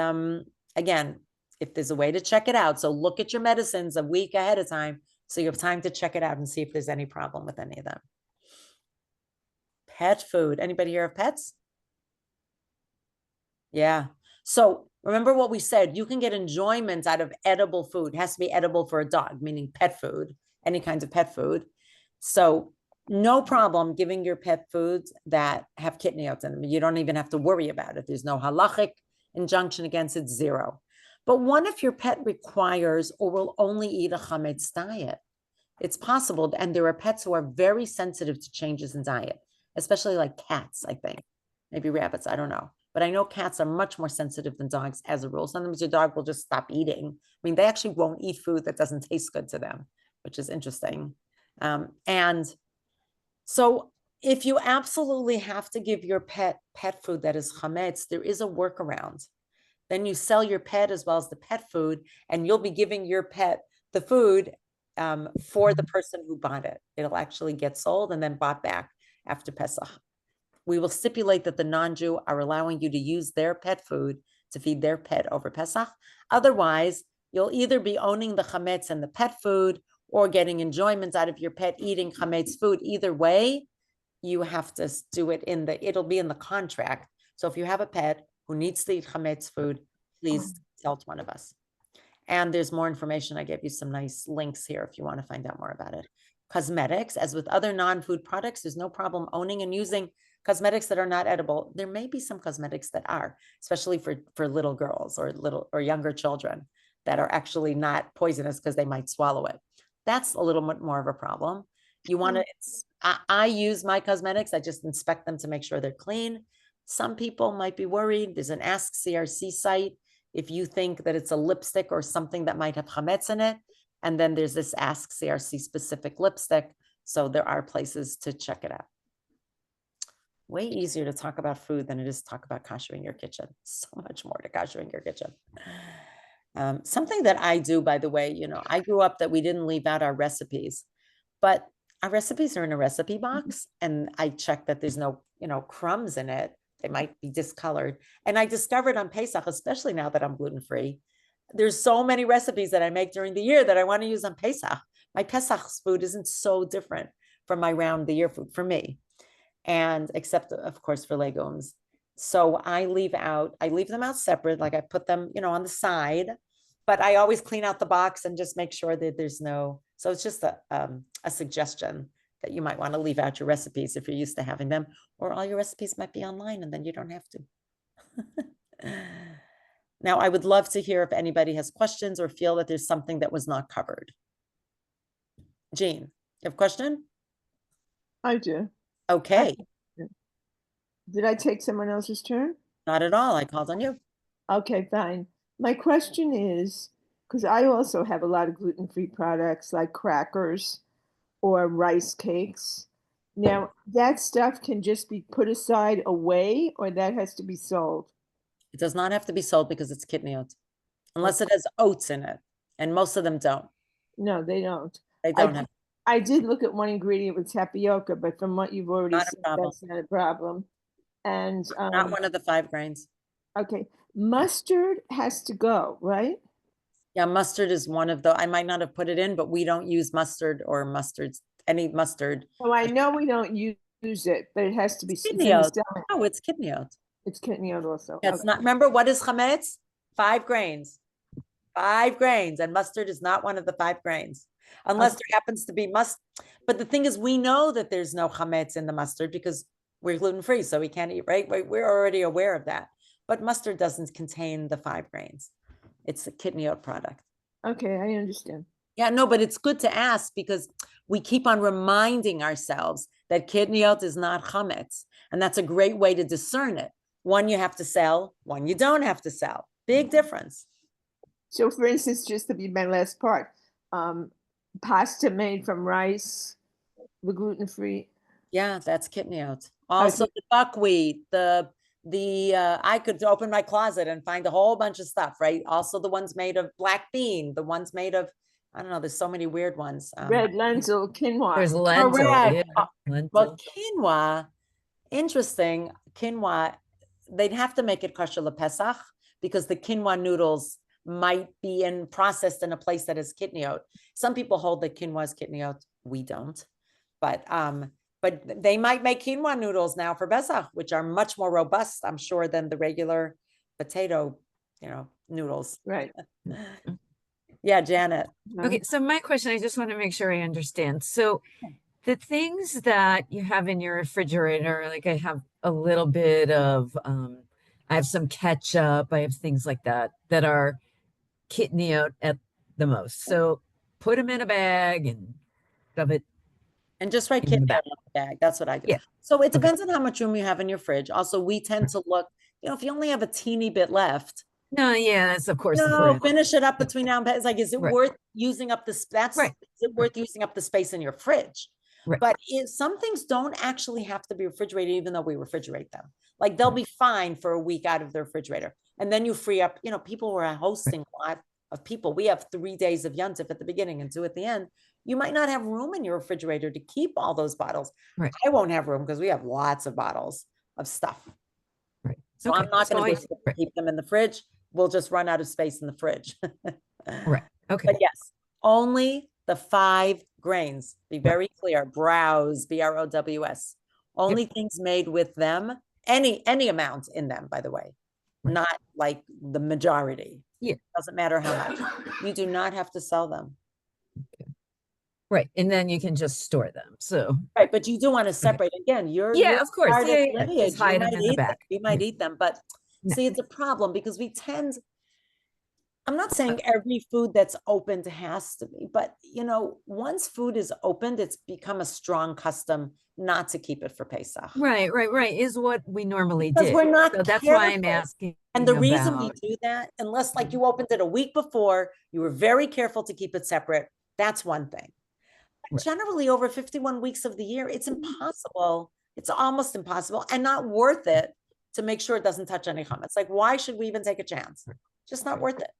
again, if there's a way to check it out. So look at your medicines a week ahead of time so you have time to check it out and see if there's any problem with any of them. Pet food. Anybody hear of pets? Yeah. So remember what we said, you can get enjoyment out of edible food. It has to be edible for a dog, meaning pet food, any kinds of pet food. So no problem giving your pet foods that have kitniyot in them. You don't even have to worry about it. There's no halachic injunction against it, zero. But what if your pet requires or will only eat a chametz diet? It's possible, and there are pets who are very sensitive to changes in diet, especially like cats, I think. Maybe rabbits, I don't know. But I know cats are much more sensitive than dogs as a rule. Sometimes your dog will just stop eating. I mean, they actually won't eat food that doesn't taste good to them, which is interesting. And so if you absolutely have to give your pet food that is chametz, there is a workaround. Then you sell your pet as well as the pet food, and you'll be giving your pet the food for the person who bought it. It'll actually get sold and then bought back after Pesach. We will stipulate that the non-Jew are allowing you to use their pet food to feed their pet over Pesach. Otherwise, you'll either be owning the chametz and the pet food or getting enjoyment out of your pet eating chametz food. Either way, you have to do it it'll be in the contract. So if you have a pet who needs to eat chametz food, please tell one of us. And there's more information. I gave you some nice links here if you want to find out more about it. Cosmetics, as with other non-food products, there's no problem owning and using cosmetics that are not edible. There may be some cosmetics that are, especially for little girls or younger children that are actually not poisonous because they might swallow it. That's a little bit more of a problem. You want to, I use my cosmetics. I just inspect them to make sure they're clean. Some people might be worried. There's an Ask CRC site. If you think that it's a lipstick or something that might have chametz in it, and then there's this Ask CRC specific lipstick. So there are places to check it out. Way easier to talk about food than it is to talk about koshering your kitchen. So much more to koshering your kitchen. Something that I do, by the way, I grew up that we didn't leave out our recipes, but our recipes are in a recipe box, and I check that there's no, crumbs in it. They might be discolored. And I discovered on Pesach, especially now that I'm gluten-free, there's so many recipes that I make during the year that I want to use on Pesach. My Pesach's food isn't so different from my round the year food for me. And except of course for legumes. So I leave them out separate. Like I put them, on the side, but I always clean out the box and just make sure that there's no, so it's just a suggestion that you might want to leave out your recipes if you're used to having them, or all your recipes might be online and then you don't have to. Now, I would love to hear if anybody has questions or feel that there's something that was not covered. Jean, you have a question? I do. Okay. Did I take someone else's turn? Not at all. I called on you. Okay, fine. My question is, because I also have a lot of gluten-free products like crackers or rice cakes. Now, that stuff can just be put aside away, or that has to be sold? It does not have to be sold because it's kitniyot, unless it has oats in it, and most of them don't. No, they don't. They don't have. I did look at one ingredient with tapioca, but from what you've already said, that's not a problem. And not one of the 5 grains. Okay, mustard has to go, right? Yeah, mustard is one of the. I might not have put it in, but we don't use mustard or any mustard. Oh, I know we don't use it, but it has to be kitniyot. Oh, it's kitniyot. It's kitniyot also. Yeah, it's not. Remember, what is chametz? 5 grains. 5 grains, and mustard is not one of the 5 grains, unless there happens to be mustard. But the thing is, we know that there's no chametz in the mustard because we're gluten-free, so we can't eat, right? We're already aware of that. But mustard doesn't contain the 5 grains. It's a kitniyot product. Okay, I understand. Yeah, no, but it's good to ask because we keep on reminding ourselves that kitniyot is not chametz, and that's a great way to discern it. One you have to sell, one you don't have to sell. Big difference. So, for instance, just to be my last part, pasta made from rice, the gluten-free. Yeah, that's kitniyot. Also, the buckwheat, I could open my closet and find a whole bunch of stuff, right? Also, the ones made of black bean, the ones made of, I don't know, there's so many weird ones. Red lentil, quinoa. There's lentil. Yeah, lentil. Well, quinoa, interesting. Quinoa, they'd have to make it kosher Pesach because the quinoa noodles might be processed in a place that is kitniot. Some people hold that quinoa is kitniot. We don't, but they might make quinoa noodles now for Pesach, which are much more robust, I'm sure, than the regular potato, noodles. Right. Yeah, Janet. Okay, so my question, I just want to make sure I understand. So the things that you have in your refrigerator, like I have a little bit of, I have some ketchup, I have things like that are kitniot at the most. So put them in a bag and shove it. And just write In the kitniot bag. on the bag. That's what I do. Yeah. So it Okay. depends on how much room you have in your fridge. Also, we tend to look, if you only have a teeny bit left, No, yeah, that's of course the no, fridge. finish it up Yeah. between now and it's like, is it Right. worth using up this? Right. Is it worth using up the space in your fridge? Right. But some things don't actually have to be refrigerated, even though we refrigerate them. Like they'll be fine for a week out of the refrigerator. And then you free up, people who are hosting a lot of people. We have 3 days of Yontif at the beginning and 2 at the end. You might not have room in your refrigerator to keep all those bottles. Right. I won't have room because we have lots of bottles of stuff. Right. So Okay. I'm not So going to right. keep them in the fridge. We'll just run out of space in the fridge. Right. Okay. But yes, only the 5 grains. Be very clear. Browse, BROWS. Only things made with them, any amount in them, by the way, Right. not like the majority. Yeah. Doesn't matter how much. You do not have to sell them. Right. And then you can just store them. So Right, but you do want to separate. Again, you're of course. part of Yeah, lineage. just hide them in the back. You might eat them, but Yeah. see, it's a problem because I'm not saying every food that's opened has to be, but once food is opened, it's become a strong custom not to keep it for Pesach. Right. Is what we normally Because did. we're not So that's why I'm careful. asking. And the reason we about- do that, unless like you opened it a week before, you were very careful to keep it separate, that's one thing. But Right. generally, over 51 weeks of the year, it's impossible. It's almost impossible and not worth it to make sure it doesn't touch any chametz. Like, why should we even take a chance? Just not worth it.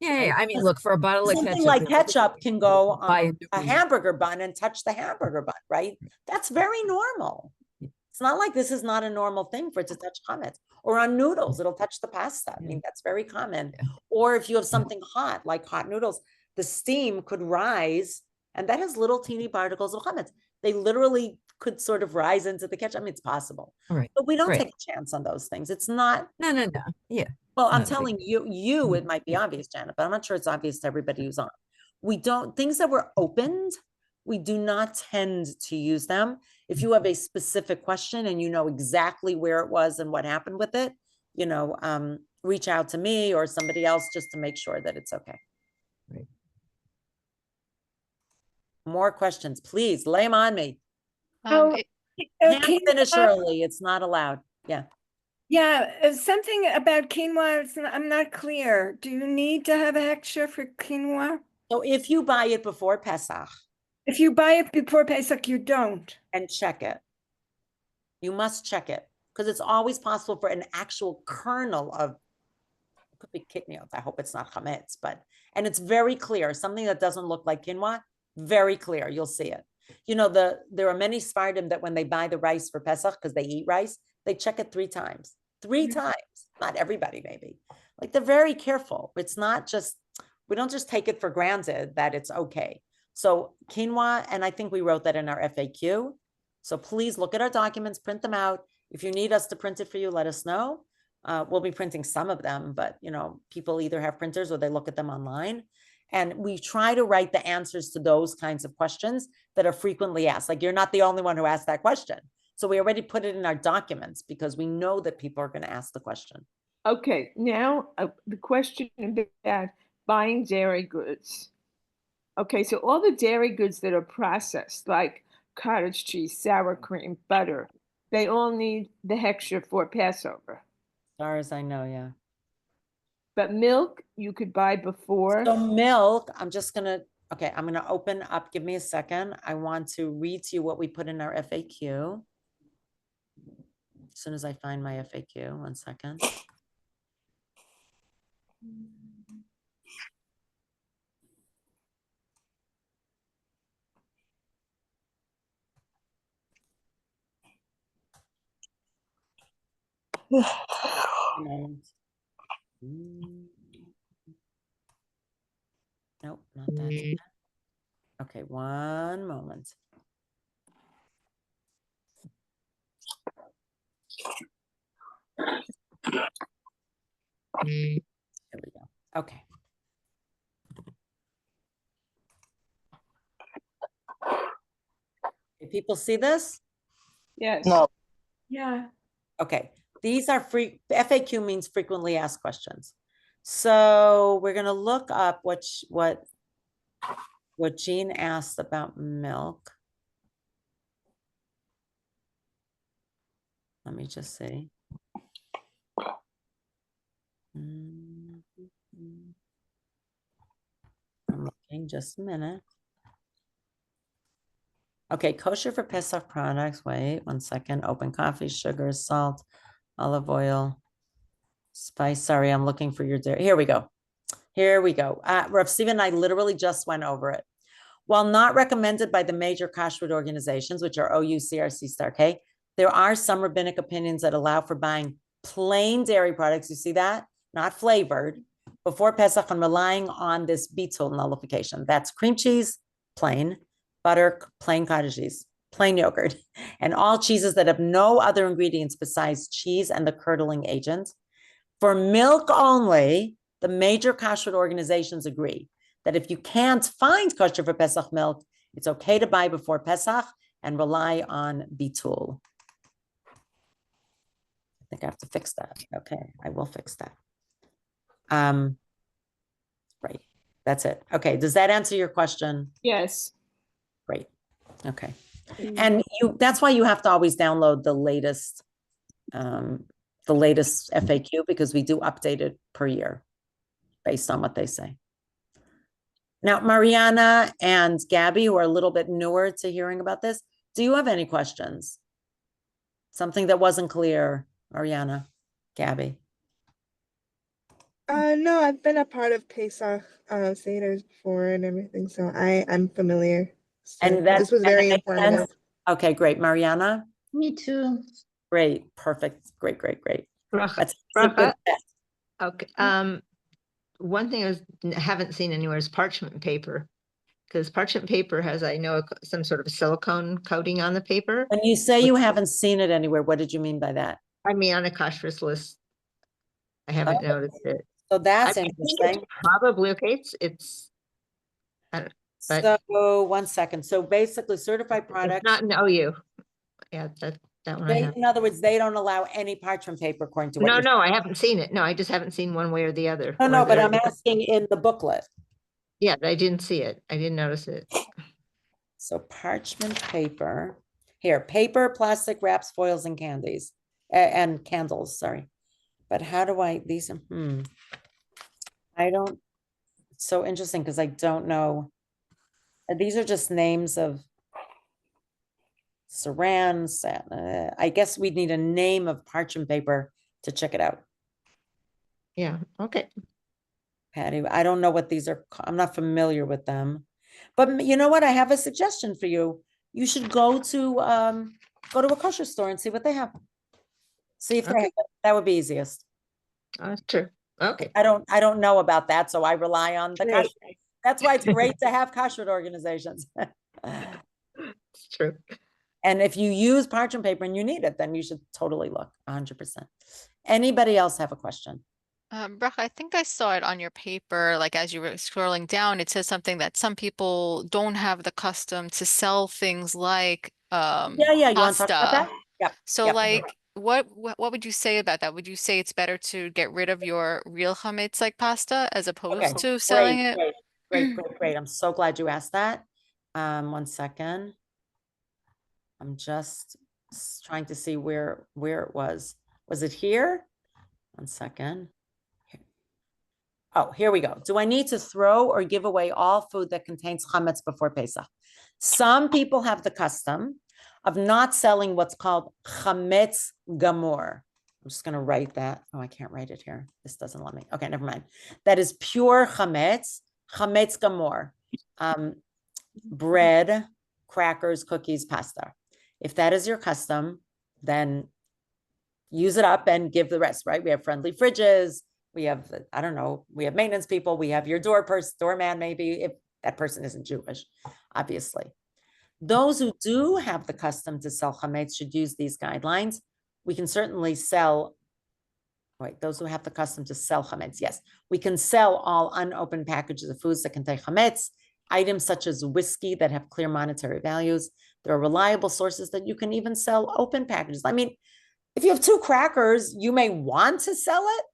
Yeah. I mean, look, for a bottle of Something ketchup. like ketchup can go buy on a hamburger bun and touch the hamburger bun, right? That's very normal. It's not like this is not a normal thing for it to touch chametz. Or on noodles, it'll touch the pasta. I mean, that's very common. Yeah. Or if you have something hot, like hot noodles, the steam could rise, and that has little teeny particles of chametz. They literally could sort of rise into the ketchup. I mean, it's possible. Right. But we don't Right. take a chance on those things. It's not. No. Yeah. Well, I'm Not a big telling you, it might be obvious, Janet, but I'm not sure it's obvious to everybody who's on. Things that were opened, we do not tend to use them. If you have a specific question and you know exactly where it was and what happened with it, reach out to me or somebody else just to make sure that it's okay. Right. More questions, please lay them on me. Oh, Can't quinoa- finish early. It's not allowed. Yeah. Yeah, something about quinoa, I'm not clear. Do you need to have extra for quinoa? So if you buy it before Pesach If you buy it before Pesach, you don't. and check it, you must check it because it's always possible for an actual kernel of, it could be kitniot. I hope it's not chametz, and it's very clear. Something that doesn't look like quinoa, very clear. You'll see it. There are many Sfardim that when they buy the rice for Pesach, because they eat rice, they check it 3 times. 3 times. Not everybody, maybe. Like they're very careful. It's not just, we don't just take it for granted that it's okay. So quinoa, and I think we wrote that in our FAQ. So please look at our documents, print them out. If you need us to print it for you, let us know. We'll be printing some of them, but people either have printers or they look at them online. And we try to write the answers to those kinds of questions that are frequently asked. Like you're not the only one who asked that question. So we already put it in our documents because we know that people are going to ask the question. Okay, now the question about buying dairy goods. Okay, so all the dairy goods that are processed, like cottage cheese, sour cream, butter, they all need the hechsher for Passover. As far as I know, yeah. But milk you could buy before. So milk, I'm going to open up. Give me a second. I want to read to you what we put in our FAQ. As soon as I find my FAQ, 1 second. Nope, not that. Okay, one moment. Here we go. Okay. Okay, people see this? Yes. No. Yeah. Okay, these are free. FAQ means frequently asked questions. So we're gonna look up what Jean asked about milk. Let me just see. I'm looking, just a minute. Okay, kosher for Pesach products. Wait 1 second. Open coffee, sugar, salt, olive oil, spice. Sorry, I'm looking for your dairy. Here we go. Here we go. Rav Steven and I literally just went over it. While not recommended by the major kashrut organizations, which are OU, CRC, Star-K, there are some rabbinic opinions that allow for buying plain dairy products. You see that? Not flavored before Pesach and relying on this bitul nullification. That's cream cheese, plain, butter, plain cottage cheese, plain yogurt, and all cheeses that have no other ingredients besides cheese and the curdling agent. For milk only, the major kashrut organizations agree that if you can't find kosher for Pesach milk, it's okay to buy before Pesach and rely on bitul. I think I have to fix that. Okay, I will fix that. Right, that's it. Okay, does that answer your question? Yes. Great. Okay. And that's why you have to always download the latest FAQ, because we do update it per year based on what they say. Now, Mariana and Gabby, who are a little bit newer to hearing about this, do you have any questions? Something that wasn't clear, Mariana, Gabby? No, I've been a part of Pesach Seder's before and everything, so I'm familiar. So And that this was very makes sense? informative. Okay, great. Mariana? Me too. Great, perfect, great. Bracha. That's a good bet. Okay. One thing haven't seen anywhere is parchment paper, because parchment paper has, I know, some sort of silicone coating on the paper. When you say you haven't seen it anywhere, what did you mean by that? I mean, on a kashrus list, I haven't noticed it. So that's I think interesting. it's probably okay. It's I don't, but So 1 second. So basically certified it's products, not an OU. Yeah, that one I have. in other words, they don't allow any parchment paper according to what No, you're no, I haven't seen it. No, I just haven't seen one way or the other. No, where but they're- I'm asking in the booklet. Yeah, I didn't see it. I didn't notice it. So parchment paper, here, paper, plastic wraps, foils, and candies, and candles, sorry. But how do I, these, I don't, it's so interesting because I don't know. These are just names of sarans. I guess we'd need a name of parchment paper to check it out. Yeah, okay. Patty, I don't know what these are. I'm not familiar with them. But you know what? I have a suggestion for you. You should go to a kosher store and see what they have. See if they have it. That would be easiest. That's true. Okay. I don't know about that, so I rely on the Great. kosher. That's why it's great to have kosher organizations. It's true. And if you use parchment paper and you need it, then you should totally look 100%. Anybody else have a question? Bracha, I think I saw it on your paper, like as you were scrolling down, it says something that some people don't have the custom to sell things like Yeah, you want to talk about that? pasta. Yep. So yep. like what would you say about that? Would you say it's better to get rid of your real chametz like pasta as opposed to selling it? Great. I'm so glad you asked that. 1 second. I'm just trying to see where it was. Was it here? 1 second. Oh, here we go. Do I need to throw or give away all food that contains chametz before Pesach? Some people have the custom of not selling what's called chametz gamor. I'm just going to write that. Oh, I can't write it here. This doesn't let me. Okay, never mind. That is pure chametz gamor. Bread, crackers, cookies, pasta. If that is your custom, then use it up and give the rest, right? We have friendly fridges. We have, I don't know, we have maintenance people, we have your doorman, maybe, if that person isn't Jewish, obviously. Those who do have the custom to sell chametz should use these guidelines. We can certainly sell, wait, those who have the custom to sell chametz, yes. We can sell all unopened packages of foods that contain chametz, items such as whiskey that have clear monetary values. There are reliable sources that you can even sell open packages. I mean, if you have 2 crackers, you may want to sell it,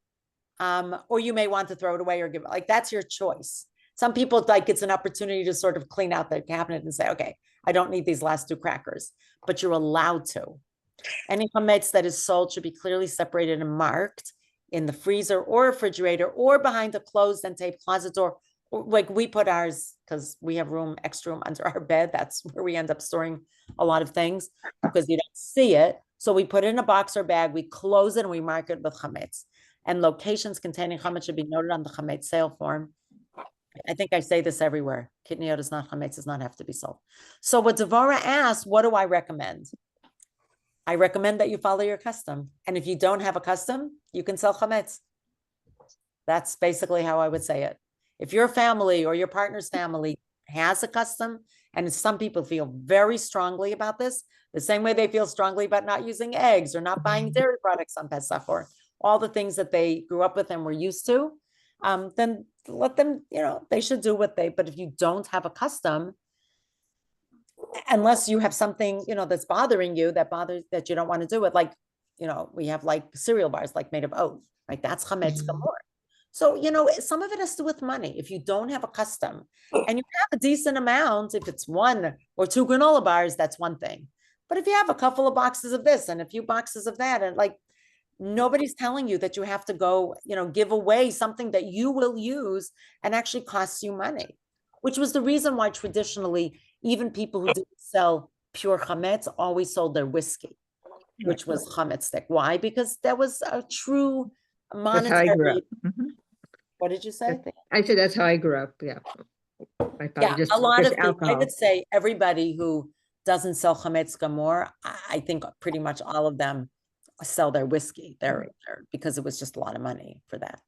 or you may want to throw it away or give it, like, that's your choice. Some people like it's an opportunity to sort of clean out the cabinet and say, okay, I don't need these last 2 crackers, but you're allowed to. Any chametz that is sold should be clearly separated and marked in the freezer or refrigerator or behind a closed and taped closet door. Like we put ours, because we have extra room under our bed. That's where we end up storing a lot of things because you don't see it. So we put it in a box or bag, we close it and we mark it with chametz. And locations containing chametz should be noted on the chametz sale form. I think I say this everywhere. Kitniot is not chametz, does not have to be sold. So what Devora asked, what do I recommend? I recommend that you follow your custom. And if you don't have a custom, you can sell chametz. That's basically how I would say it. If your family or your partner's family has a custom, and some people feel very strongly about this, the same way they feel strongly about not using eggs or not buying dairy products on Pesach or all the things that they grew up with and were used to, then let them, they should do but if you don't have a custom, unless you have something, that's bothering you, that you don't want to do it, like, we have like cereal bars, like made of oat, right? That's chametz gamor. So, some of it has to do with money. If you don't have a custom and you have a decent amount, if it's 1 or 2 granola bars, that's one thing. But if you have a couple of boxes of this and a few boxes of that, and like, nobody's telling you that you have to go, give away something that you will use and actually costs you money, which was the reason why traditionally, even people who didn't sell pure chametz always sold their whiskey, which was chametz stick. Why? Because that was a true monetary. That's how I grew up. What did you say? I said that's how I grew up. Yeah. A lot of people, I would say everybody who doesn't sell chametz gamor, I think pretty much all of them sell their whiskey there because it was just a lot of money for that.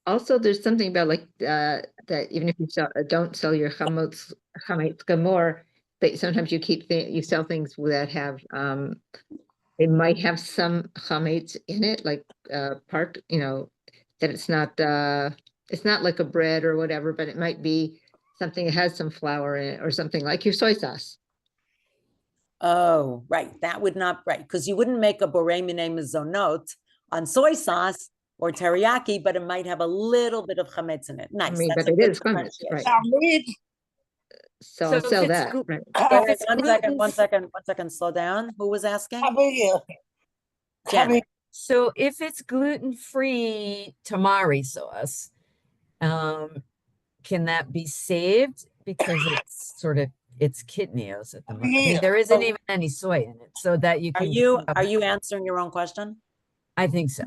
Also, there's something about like that even if you don't sell your chametz gamor, but sometimes you sell things that have they might have some chametz in it, like part, that it's not like a bread or whatever, but it might be something that has some flour in it or something like your soy sauce. Oh, right. That would not, right. Because you wouldn't make a borei minei mezonot on soy sauce or teriyaki, but it might have a little bit of chametz in it. Nice. But it is chametz, right? So I'll sell that. Right. One second. Slow down. Who was asking? How about you? Janet. So if it's gluten-free tamari sauce, can that be saved? Because it's kitnios at the moment. I mean, there isn't even any soy in it, so that you can. Are you answering your own question? I think so.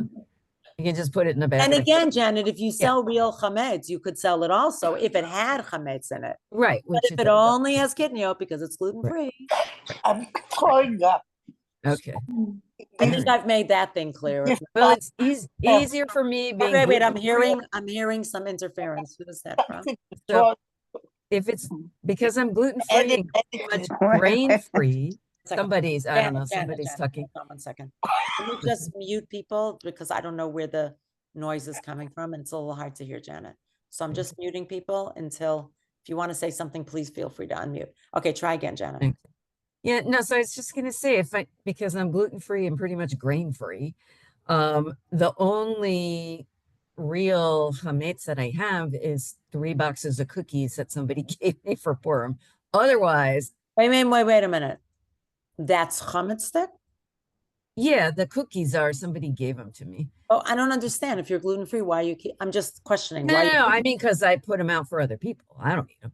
You can just put it in the bag. And again, Janet, if you sell real chametz, you could sell it also if it had chametz in it. Right. But if it only has kitniot because it's gluten-free. I'm calling up. Okay. I think I've made that thing clear. Well, it's easier for me being. Wait, I'm hearing some interference. Who is that from? So if it's because I'm gluten-free and grain-free, somebody's talking. 1 second. Can you just mute people because I don't know where the noise is coming from and it's a little hard to hear, Janet. So I'm just muting people until, if you want to say something, please feel free to unmute. Okay, try again, Janet. Thanks. Yeah, no, so I was just going to say, because I'm gluten-free and pretty much grain-free, the only real chametz that I have is 3 boxes of cookies that somebody gave me for Purim. Otherwise. Wait a minute. That's chametz stick? Yeah, the cookies somebody gave them to me. Oh, I don't understand. If you're gluten-free, why you keep, I'm just questioning. No, I mean, because I put them out for other people. I don't need them.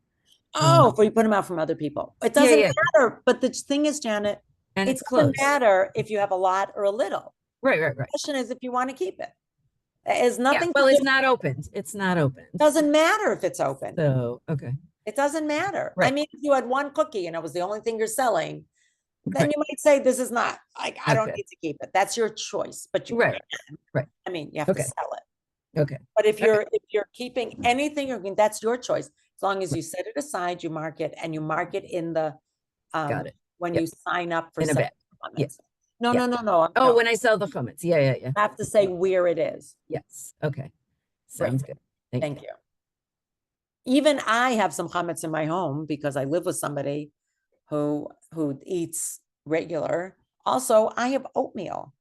Oh, for you put them out from other people. It doesn't matter. But the thing is, Janet, and it doesn't matter if you have a lot or a little. Right. The question is if you want to keep it. It's nothing. Well, it's not opened. It's not open. It doesn't matter if it's open. So, okay. It doesn't matter. Right. I mean, if you had 1 cookie and it was the only thing you're selling, then you might say, this is not, like, I don't need to keep it. That's your choice, but you right. I mean, you have to sell it. Okay. But if you're keeping anything, that's your choice. As long as you set it aside, you mark it, and you mark it in the Got it. when Yep. you sign up for In a bag. comments. Yeah. No, no. Oh, no. when I sell the chametz. Yeah. I have to say where it is. Yes. Okay. Sounds good. Thank you. Even I have some chametz in my home because I live with somebody who eats regular. Also, I have oatmeal,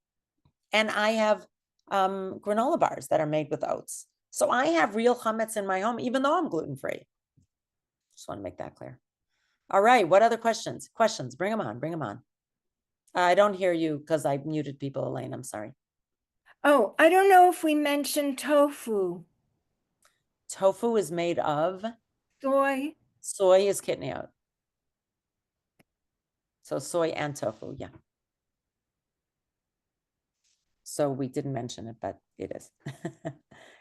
and I have granola bars that are made with oats. So I have real chametz in my home, even though I'm gluten-free. Just want to make that clear. All right. What other questions? Bring them on. Bring them on. I don't hear you because I muted people, Elaine. I'm sorry. Oh, I don't know if we mentioned tofu. Tofu is made of Soy. Soy is kitniot. So soy and tofu, yeah. So we didn't mention it, but it is.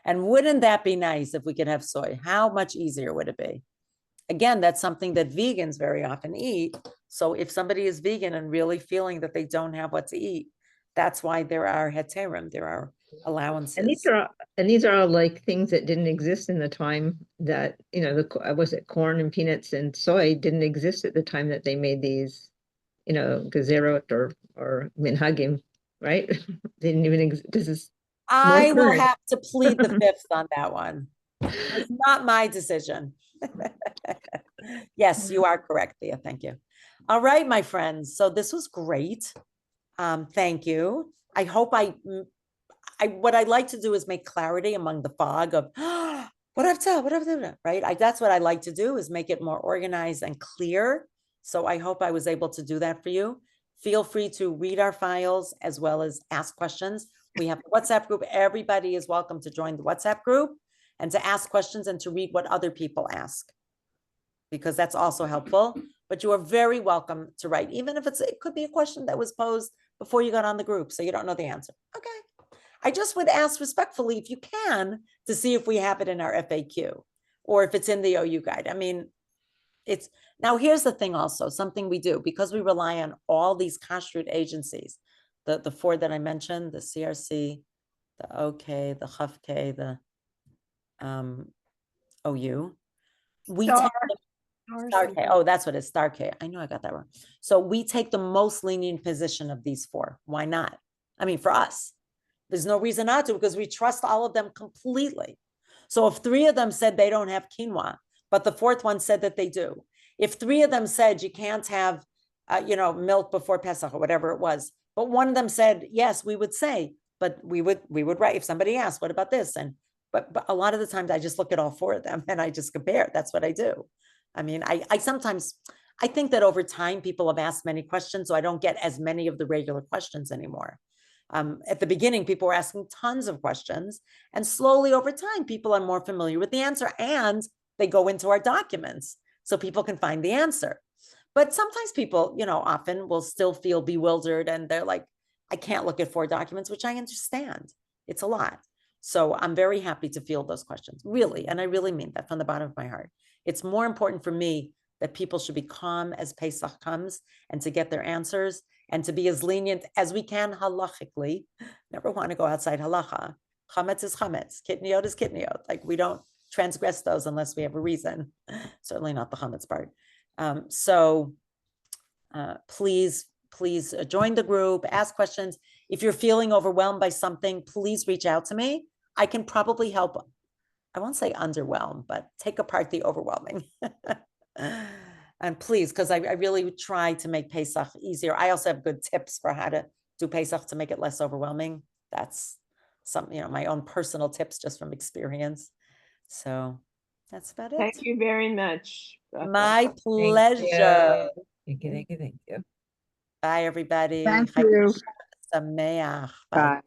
And wouldn't that be nice if we could have soy? How much easier would it be? Again, that's something that vegans very often eat. So if somebody is vegan and really feeling that they don't have what to eat, that's why there are heterim, there are allowances. And these are all like things that didn't exist in the time that, was it corn and peanuts and soy didn't exist at the time that they made these, gezerot or minhagim, right? They didn't even exist. This is I will have to plead the fifth on that one. It's not my decision. Yes, you are correct, Leah. Thank you. All right, my friends. So this was great. Thank you. I hope what I'd like to do is make clarity among the fog of what I've done, right? That's what I like to do, is make it more organized and clear. So I hope I was able to do that for you. Feel free to read our files as well as ask questions. We have a WhatsApp group. Everybody is welcome to join the WhatsApp group and to ask questions and to read what other people ask, because that's also helpful. But you are very welcome to write, even if it could be a question that was posed before you got on the group, so you don't know the answer. Okay. I just would ask respectfully, if you can, to see if we have it in our FAQ or if it's in the OU guide. I mean, now here's the thing also, something we do, because we rely on all these kashrut agencies, the four that I mentioned, the CRC, the OK, the CHAFK, the OU. Star K. Oh, that's what it is, Star K. I know I got that wrong. So we take the most lenient position of these four. Why not? I mean, for us, there's no reason not to, because we trust all of them completely. So if three of them said they don't have quinoa, but the fourth one said that they do, if three of them said you can't have, milk before Pesach or whatever it was, but one of them said yes, we would say, but we would write if somebody asked, what about this? And but a lot of the times I just look at all four of them and I just compare. That's what I do. I mean, I sometimes think that over time people have asked many questions, so I don't get as many of the regular questions anymore. At the beginning, people were asking tons of questions, and slowly over time, people are more familiar with the answer, and they go into our documents so people can find the answer. But sometimes people, often will still feel bewildered, and they're like, I can't look at 4 documents, which I understand. It's a lot. So I'm very happy to field those questions, really. And I really mean that from the bottom of my heart. It's more important for me that people should be calm as Pesach comes and to get their answers and to be as lenient as we can halachically. Never want to go outside halacha. Chametz is chametz. Kitniot is kitniot. Like, we don't transgress those unless we have a reason. Certainly not the chametz part. Please join the group, ask questions. If you're feeling overwhelmed by something, please reach out to me. I can probably help. I won't say underwhelm, but take apart the overwhelming. And please, because I really try to make Pesach easier. I also have good tips for how to do Pesach to make it less overwhelming. That's some, my own personal tips just from experience. So that's about it. Thank you very much. My pleasure. Thank you. Bye, everybody. Thank you. Sameach. Bye. Bye.